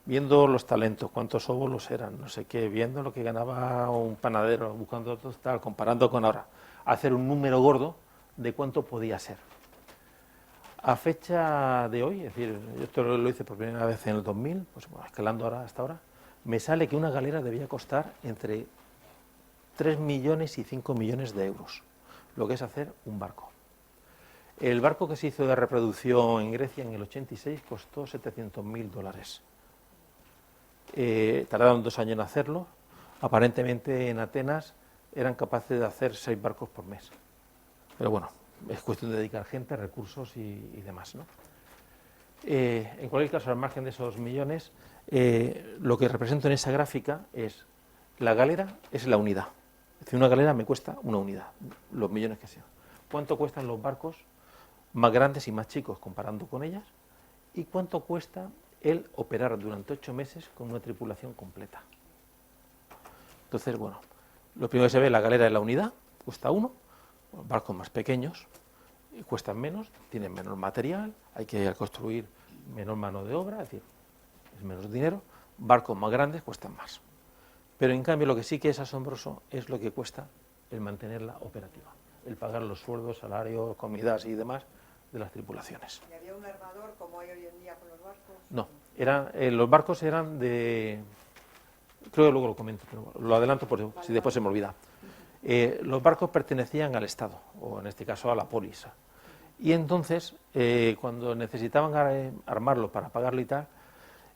viendo los talentos, cuántos óvulos eran, no sé qué, viendo lo que ganaba un panadero, buscando todo tal, comparando con ahora, hacer un número gordo de cuánto podía ser. A fecha de hoy, es decir, yo esto lo hice por primera vez en el 2000, pues bueno, escalando ahora hasta ahora, me sale que una galera debía costar entre 3 millones y 5 millones de euros, lo que es hacer un barco. El barco que se hizo de reproducción en Grecia en el 86 costó $700.000. Tardaron 2 años en hacerlo. Aparentemente en Atenas eran capaces de hacer 6 barcos por mes. Pero bueno, es cuestión de dedicar gente, recursos y demás, ¿no? En cualquier caso, al margen de esos millones, lo que represento en esa gráfica es la galera es la unidad. Es decir, una galera me cuesta una unidad, los millones que sean. ¿Cuánto cuestan los barcos más grandes y más chicos comparando con ellas? ¿Y cuánto cuesta el operar durante 8 meses con una tripulación completa? Entonces, bueno, lo primero que se ve, la galera es la unidad, cuesta 1, los barcos más pequeños cuestan menos, tienen menos material, hay que construir menor mano de obra, es decir, es menos dinero, barcos más grandes cuestan más. Pero en cambio lo que sí que es asombroso es lo que cuesta el mantenerla operativa, el pagar los sueldos, salarios, comidas y demás de las tripulaciones.
¿Y había un armador como hay hoy en día con los barcos?
No, los barcos eran de... Creo que luego lo comento, pero lo adelanto por si después se me olvida. Los barcos pertenecían al Estado, o en este caso a la polis. Y entonces, cuando necesitaban armarlo para pagarlo y tal,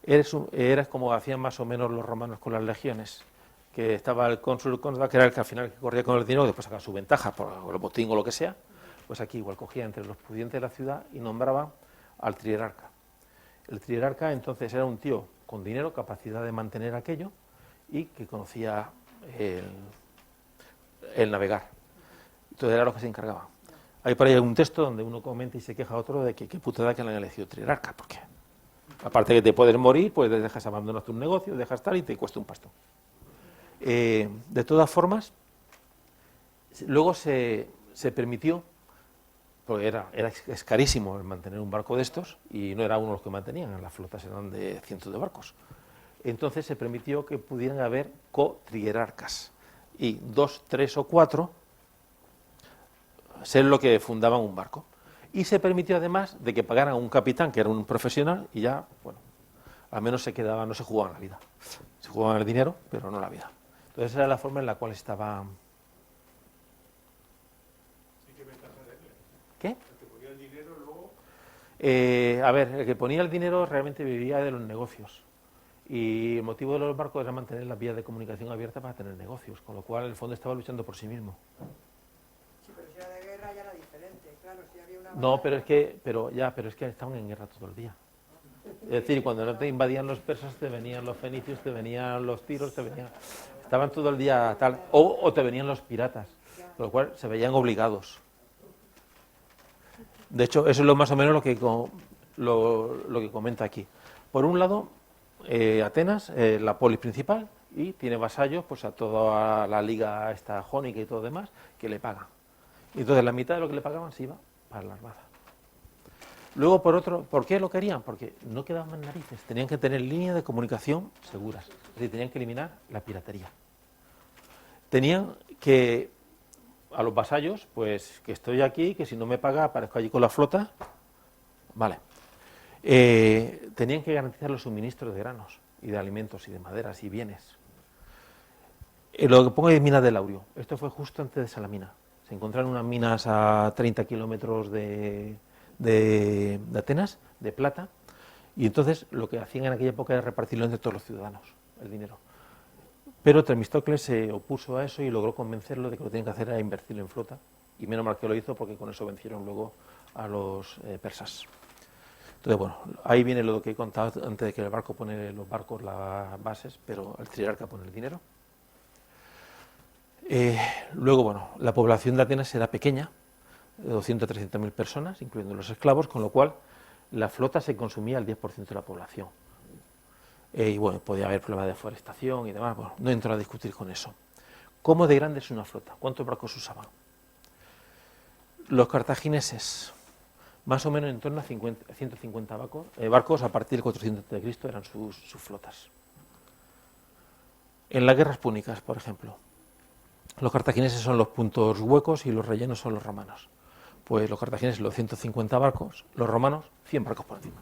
era como hacían más o menos los romanos con las legiones, que estaba el cónsul, que era el que al final corría con el dinero, después sacaba su ventaja por el botín o lo que sea. Pues aquí igual cogía entre los pudientes de la ciudad y nombraba al trierarca. El trierarca entonces era un tío con dinero, capacidad de mantener aquello y que conocía el navegar. Entonces era lo que se encargaba. Hay por ahí un texto donde uno comenta y se queja a otro de que qué putada que le han elegido trierarca, porque aparte que te puedes morir, pues dejas abandonar tus negocios, dejas tal y te cuesta un pastón. De todas formas, luego se permitió, porque es carísimo el mantener un barco de estos, y no era uno los que mantenían, las flotas eran de cientos de barcos. Entonces se permitió que pudieran haber cotrierarcas, y 2, 3 o 4 ser lo que fundaban un barco. Y se permitió además de que pagaran a un capitán, que era un profesional, y ya, bueno, al menos se quedaba, no se jugaban la vida. Se jugaban el dinero, pero no la vida. Entonces esa era la forma en la cual estaba... ¿Qué? El que ponía el dinero luego... a ver, el que ponía el dinero realmente vivía de los negocios. Y el motivo de los barcos era mantener las vías de comunicación abiertas para tener negocios, con lo cual en el fondo estaba luchando por sí mismo.
Sí, pero si era de guerra ya era diferente, claro, si había una...
No, pero es que estaban en guerra todo el día. Es decir, cuando no te invadían los persas, te venían los fenicios, te venían los tiros, estaban todo el día tal, o te venían los piratas, con lo cual se veían obligados. De hecho, eso es lo más o menos lo que comenta aquí. Por un lado, Atenas, la polis principal, y tiene vasallos pues a toda la liga esta jónica y todo demás, que le pagan. Y entonces la mitad de lo que le pagaban se iba para la armada. Luego, ¿por qué lo querían? Porque no quedaban más narices, tenían que tener líneas de comunicación seguras, es decir, tenían que eliminar la piratería. Tenían que, a los vasallos, pues que estoy aquí, que si no me paga aparezco allí con la flota, vale. Tenían que garantizar los suministros de granos y de alimentos y de maderas y bienes. Lo que pongo es minas de Laurio, esto fue justo antes de Salamina. Se encontraron unas minas a 30 kilómetros de Atenas, de plata, y entonces lo que hacían en aquella época era repartirlo entre todos los ciudadanos, el dinero. Pero Temístocles se opuso a eso y logró convencerlo de que lo que tenían que hacer era invertirlo en flota, y menos mal que lo hizo porque con eso vencieron luego a los persas. Entonces, bueno, ahí viene lo que he contado antes de que el barco pone los barcos las bases, pero el trierarca pone el dinero. Luego, bueno, la población de Atenas era pequeña, de 200 a 300.000 personas, incluyendo los esclavos, con lo cual la flota se consumía al 10% de la población. Y bueno, podía haber problemas de deforestación y demás, bueno, no entro a discutir con eso. ¿Cómo de grande es una flota? ¿Cuántos barcos usaban? Los cartagineses, más o menos en torno a 150 barcos, a partir del 400 a.C. eran sus flotas. En las guerras púnicas, por ejemplo, los cartagineses son los puntos huecos y los rellenos son los romanos. Pues los cartagineses, los 150 barcos, los romanos, 100 barcos por encima.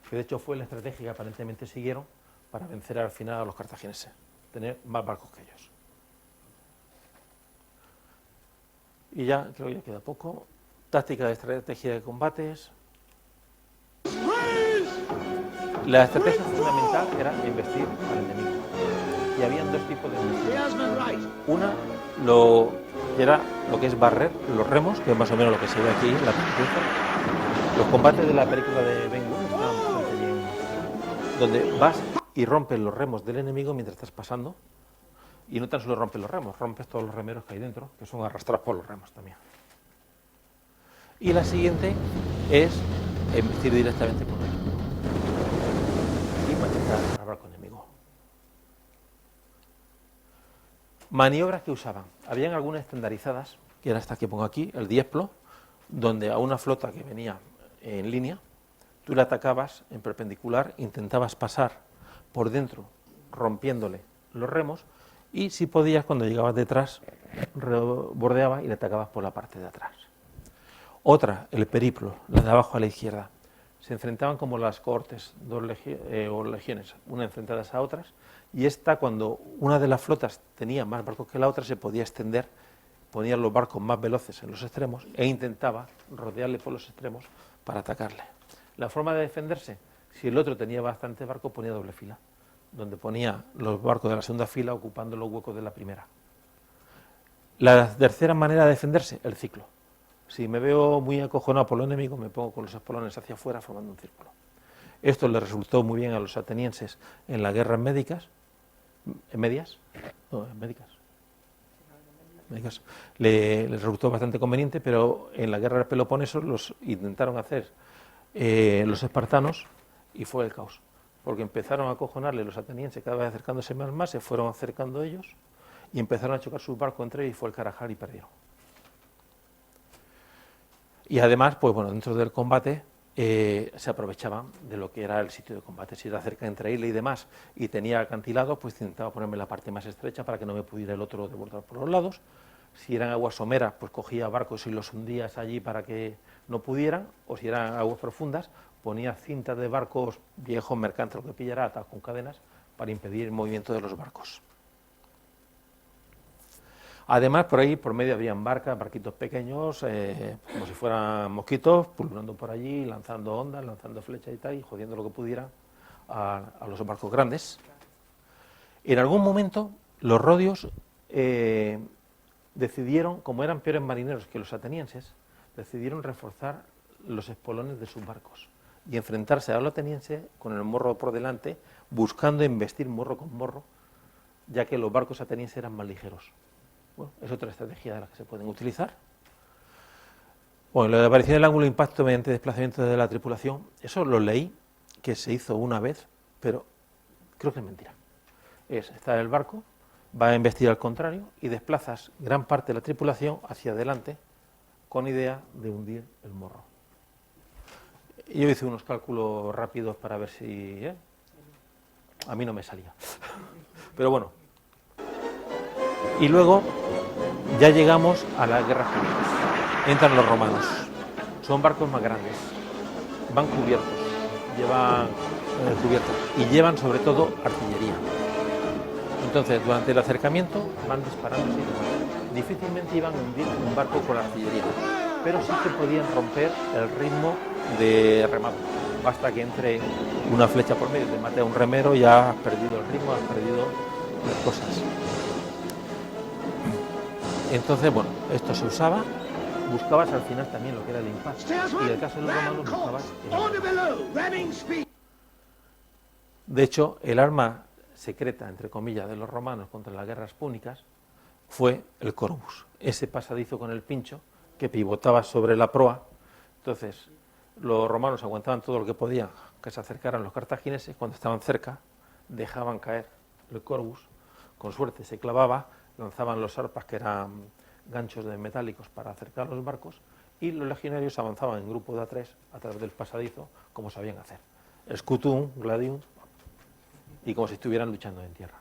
Que de hecho fue la estrategia que aparentemente siguieron para vencer al final a los cartagineses, tener más barcos que ellos. Y ya, creo que ya queda poco. Táctica de estrategia de combates. La estrategia fundamental era investir al enemigo. Y habían dos tipos de investidas. Una, era lo que es barrer los remos, que es más o menos lo que se ve aquí en la película. Los combates de la película de Ben Hur estaban bastante bien, donde vas y rompes los remos del enemigo mientras estás pasando. Y no tan solo rompes los remos, rompes todos los remeros que hay dentro, que son arrastrados por los remos también. Y la siguiente es embestir directamente con él y machacar al barco enemigo. Maniobras que usaban. Habían algunas estandarizadas, que era esta que pongo aquí, el diesplo, donde a una flota que venía en línea, tú la atacabas en perpendicular, intentabas pasar por dentro, rompiéndole los remos, y si podías, cuando llegabas detrás, bordeabas y le atacabas por la parte de atrás. Otra, el periplo, la de abajo a la izquierda. Se enfrentaban como las cohortes, o legiones, una enfrentadas a otras, y esta, cuando una de las flotas tenía más barcos que la otra, se podía extender, ponía los barcos más veloces en los extremos e intentaba rodearle por los extremos para atacarle. La forma de defenderse, si el otro tenía bastante barco, ponía doble fila, donde ponía los barcos de la segunda fila ocupando los huecos de la primera. La tercera manera de defenderse, el ciclo. Si me veo muy acojonado por los enemigos, me pongo con los espolones hacia afuera formando un círculo. Esto le resultó muy bien a los atenienses en las guerras médicas. Le resultó bastante conveniente, pero en la guerra del Peloponeso los intentaron hacer los espartanos y fue el caos. Porque empezaron a acojonarle los atenienses, cada vez acercándose más, se fueron acercando ellos y empezaron a chocar sus barcos entre ellos y fue el Carajal y perdieron. Y además, pues bueno, dentro del combate se aprovechaban de lo que era el sitio de combate. Si era cerca entre isla y demás y tenía acantilado, pues intentaba ponerme la parte más estrecha para que no me pudiera el otro desbordar por los lados. Si eran aguas someras, pues cogía barcos y los hundías allí para que no pudieran, o si eran aguas profundas, ponía cintas de barcos viejos, mercantes, lo que pillara, atados con cadenas, para impedir el movimiento de los barcos. Además, por ahí, por medio, habrían barquitos pequeños, como si fueran mosquitos, pululando por allí, lanzando ondas, lanzando flechas y tal, y jodiendo lo que pudieran a los barcos grandes. En algún momento, los rodios decidieron, como eran peores marineros que los atenienses, decidieron reforzar los espolones de sus barcos y enfrentarse a los atenienses con el morro por delante, buscando embestir morro con morro, ya que los barcos atenienses eran más ligeros. Bueno, es otra estrategia de las que se pueden utilizar. Bueno, lo de aparición del ángulo de impacto mediante desplazamiento de la tripulación, eso lo leí, que se hizo una vez, pero creo que es mentira. Está el barco, va a embestir al contrario y desplazas gran parte de la tripulación hacia adelante con idea de hundir el morro. Yo hice unos cálculos rápidos para ver si... a mí no me salía. Pero bueno. Y luego ya llegamos a las guerras púnicas. Entran los romanos. Son barcos más grandes. Van cubiertos. Llevan cubiertas. Y llevan sobre todo artillería. Entonces, durante el acercamiento van disparando sin demás. Difícilmente iban a hundir un barco con artillería, pero sí que podían romper el ritmo de remado. Basta que entre una flecha por medio, te mate a un remero, ya has perdido el ritmo, has perdido las cosas. Entonces, bueno, esto se usaba, buscabas al final también lo que era el impacto, y en el caso de los romanos buscabas el... De hecho, el arma secreta, entre comillas, de los romanos contra las guerras púnicas fue el corbus, ese pasadizo con el pincho que pivotaba sobre la proa. Entonces, los romanos aguantaban todo lo que podían que se acercaran los cartagineses. Cuando estaban cerca, dejaban caer el corbus con suerte se clavaba, lanzaban los arpas, que eran ganchos de metálicos para acercar los barcos, y los legionarios avanzaban en grupo de A3 a través del pasadizo, como sabían hacer. Scutum, gladium, y como si estuvieran luchando en tierra.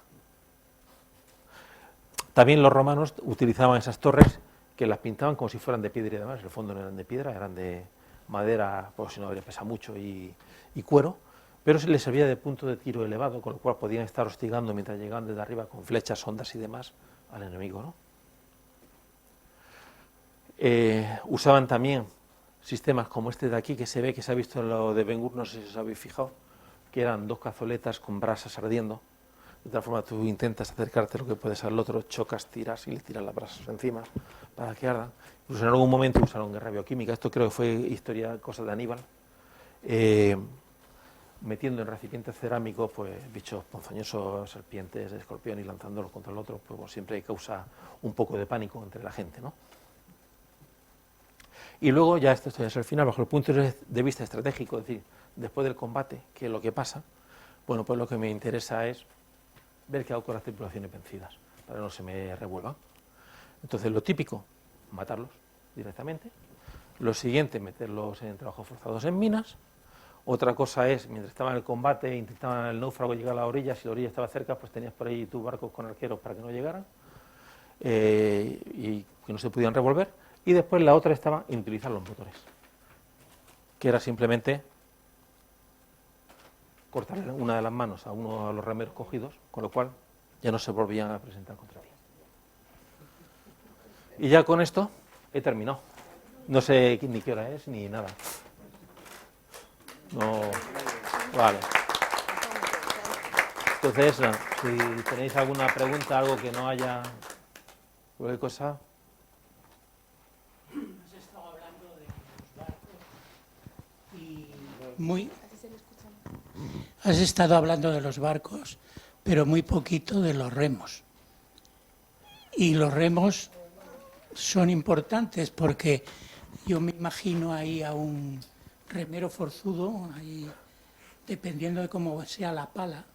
También los romanos utilizaban esas torres que las pintaban como si fueran de piedra y demás. En el fondo no eran de piedra, eran de madera, por si no pesa mucho, y cuero, pero se les servía de punto de tiro elevado, con lo cual podían estar hostigando mientras llegaban desde arriba con flechas, ondas y demás al enemigo, ¿no? Usaban también sistemas como este de aquí, que se ve, que se ha visto en lo de Ben-Gur, no sé si os habéis fijado, que eran dos cazoletas con brasas ardiendo. De tal forma tú intentas acercarte lo que puedes al otro, chocas, tiras y le tiras las brasas encima para que ardan. Incluso en algún momento usaron guerra bioquímica, esto creo que fue historia, cosa de Aníbal, metiendo en recipientes cerámicos pues bichos ponzoñosos, serpientes, escorpión, y lanzándolos contra el otro, pues bueno, siempre causa un poco de pánico entre la gente, ¿no? Y luego, ya esto ya es el final, bajo el punto de vista estratégico, es decir, después del combate, ¿qué es lo que pasa? Bueno, pues lo que me interesa es ver qué hago con las tripulaciones vencidas, para que no se me revuelvan. Entonces, lo típico, matarlos directamente. Lo siguiente, meterlos en trabajos forzados en minas. Otra cosa es, mientras estaban en el combate, intentaban el náufrago llegar a la orilla, si la orilla estaba cerca, pues tenías por ahí tus barcos con arqueros para que no llegaran, y que no se pudieran revolver. Y después la otra estaba en utilizar los motores, que era simplemente cortarle una de las manos a uno de los remeros cogidos, con lo cual ya no se volvían a presentar contra ti. Y ya con esto he terminado. No sé ni qué hora es ni nada. No. Vale. Entonces, no, si tenéis alguna pregunta, algo que no haya, cualquier cosa.
Has estado hablando de los barcos y muy... Has estado hablando de los barcos, pero muy poquito de los remos. Y los remos son importantes porque yo me imagino ahí a un remero forzudo, ahí, dependiendo de cómo sea la pala,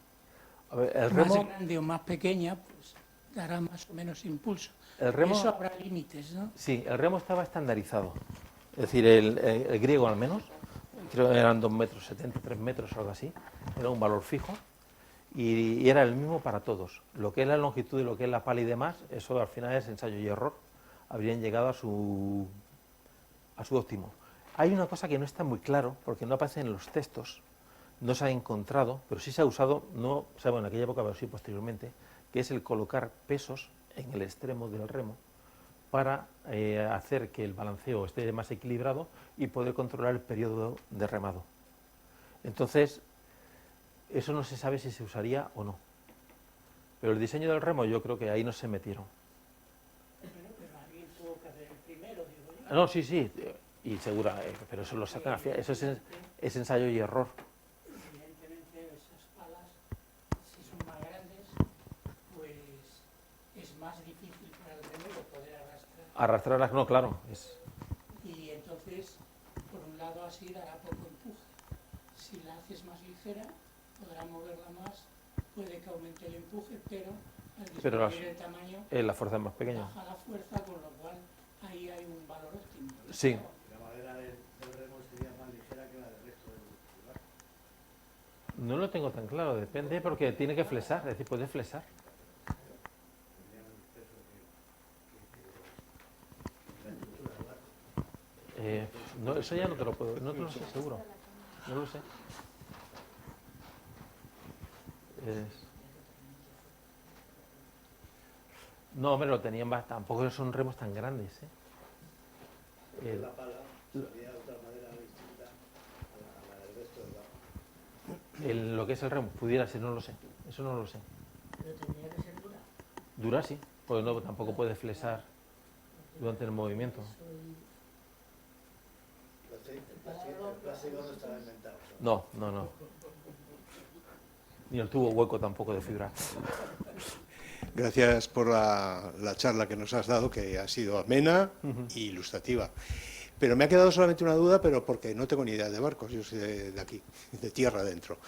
A ver, el
más
remo,
grande o más pequeña, pues dará más o menos impulso.
el remo,
Eso habrá límites, ¿no?
sí, el remo estaba estandarizado. Es decir, el griego al menos, creo que eran 2 metros 70, 3 metros o algo así, era un valor fijo y era el mismo para todos. Lo que es la longitud y lo que es la pala y demás, eso al final es ensayo y error, habrían llegado a su óptimo. Hay una cosa que no está muy claro, porque no aparece en los textos, no se ha encontrado, pero sí se ha usado, no, o sea, bueno, en aquella época, pero sí posteriormente, que es el colocar pesos en el extremo del remo para hacer que el balanceo esté más equilibrado y poder controlar el periodo de remado. Entonces, eso no se sabe si se usaría o no. Pero el diseño del remo yo creo que ahí no se metieron.
Pero alguien tuvo que hacer el primero, digo yo.
No, sí, sí, y segura, pero eso lo sacan, eso es ensayo y error.
Evidentemente esas palas, si son más grandes, pues es más difícil para el remero poder arrastrar.
Arrastrarlas, no, claro, es...
Y entonces, por un lado así dará poco empuje. Si la haces más ligera, podrá moverla más, puede que aumente el empuje, pero al
Pero
disminuir el tamaño,
la fuerza es más pequeña.
baja la fuerza, con lo cual ahí hay un valor óptimo.
Sí.
La madera del remo sería más ligera que la del resto del barco.
No lo tengo tan claro, depende porque tiene que flexar, es decir, puede flexar.
Tendrían el peso que la estructura del barco.
No, eso ya no te lo puedo, no te lo sé seguro, no lo sé. No, hombre, lo tenían bastante, tampoco son remos tan grandes, ¿eh?
La pala sería de otra manera distinta a la del resto del barco.
Lo que es el remo, pudiera ser, no lo sé, eso no lo sé.
Pero tendría que ser dura.
Dura sí, pues no, tampoco puede flexar durante el movimiento.
El plástico no estaba inventado.
No, no, no. Ni el tubo hueco tampoco de fibra.
Gracias por la charla que nos has dado, que ha sido amena e ilustrativa. Pero me ha quedado solamente una duda, pero porque no tengo ni idea de barcos, yo soy de aquí, de tierra adentro.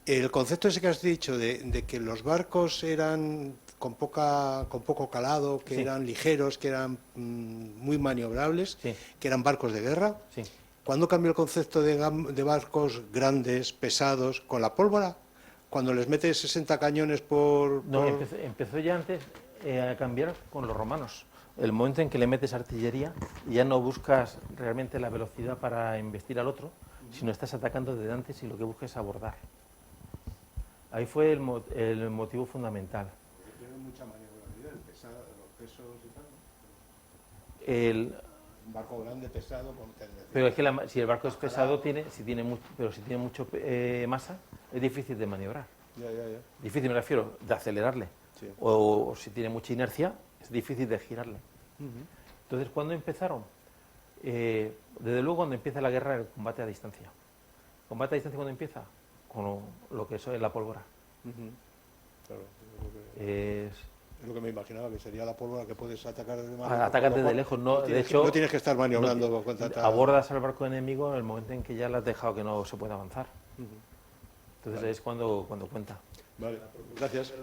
El concepto ese que has dicho de que los barcos eran con poco calado, que
Sí.
eran ligeros, que eran muy maniobrables,
Sí.
que eran barcos de guerra.
Sí.
¿Cuándo cambió el concepto de barcos grandes, pesados, con la pólvora? Cuando les metes 60 cañones
No,
por...
empezó ya antes a cambiar con los romanos. El momento en que le metes artillería, ya no buscas realmente la velocidad para embestir al otro, sino estás atacando desde antes y lo que buscas es abordar. Ahí fue el motivo fundamental.
Tienen mucha maniobrabilidad, los pesos y tal. Un barco grande, pesado,
Pero es que si el barco es pesado, si tiene mucho masa, es difícil de maniobrar.
Ya.
Difícil me refiero, de acelerarle.
Sí.
O si tiene mucha inercia, es difícil de girarle. Entonces, ¿cuándo empezaron? Desde luego cuando empieza la guerra, el combate a distancia. ¿El combate a distancia cuándo empieza? Con lo que es la pólvora.
Claro, es
Es,
lo que me imaginaba, que sería la pólvora que puedes atacar desde más
atacar desde lejos, no, de hecho...
no tienes que estar maniobrando con tanta...
Abordas al barco enemigo en el momento en que ya le has dejado que no se puede avanzar. Entonces
Vale.
es cuando cuenta.
Vale, gracias.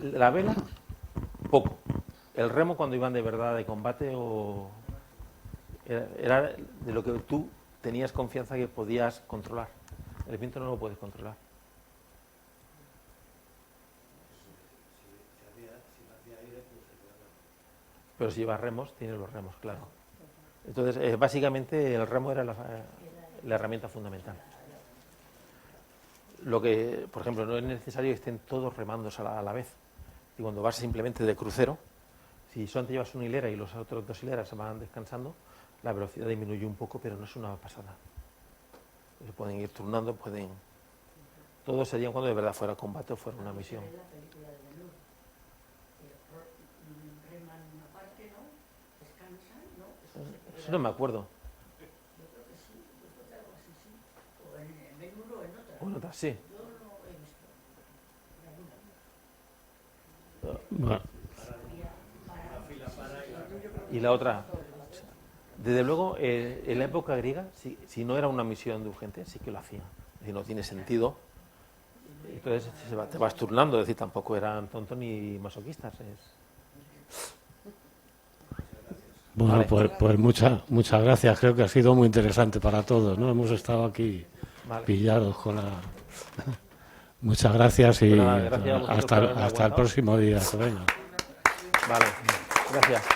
La vela, poco. El remo cuando iban de verdad de combate era de lo que tú tenías confianza que podías controlar. El viento no lo puedes controlar. Pero si llevas remos, tienes los remos, claro. Entonces, básicamente el remo era la herramienta fundamental. Lo que, por ejemplo, no es necesario que estén todos remándose a la vez. Y cuando vas simplemente de crucero, si solamente llevas una hilera y los otros dos hileras se van descansando, la velocidad disminuye un poco, pero no es una pasada. Se pueden ir turnando, Todos serían cuando de verdad fuera combate o fuera una misión.
La película de Ben-Hur. Reman una parte, ¿no? Descansan, ¿no?
Eso no me acuerdo.
Yo creo que sí, yo creo que algo así, sí. O en Ben-Hur o en otra.
O en otras, sí.
Yo no he visto. En alguna.
Bueno,
Y la otra, desde luego, en la época griega, si no era una misión de urgente, sí que lo hacían. Es decir, no tiene sentido. Entonces te vas turnando, es decir, tampoco eran tontos ni masoquistas.
bueno,
Vale.
pues muchas gracias. Creo que ha sido muy interesante para todos, ¿no? Hemos estado aquí
Vale.
pillados con la... Muchas gracias y
Pues nada, gracias a vosotros por haberme
hasta el
aguantado.
próximo día. Que venga.
Vale, gracias.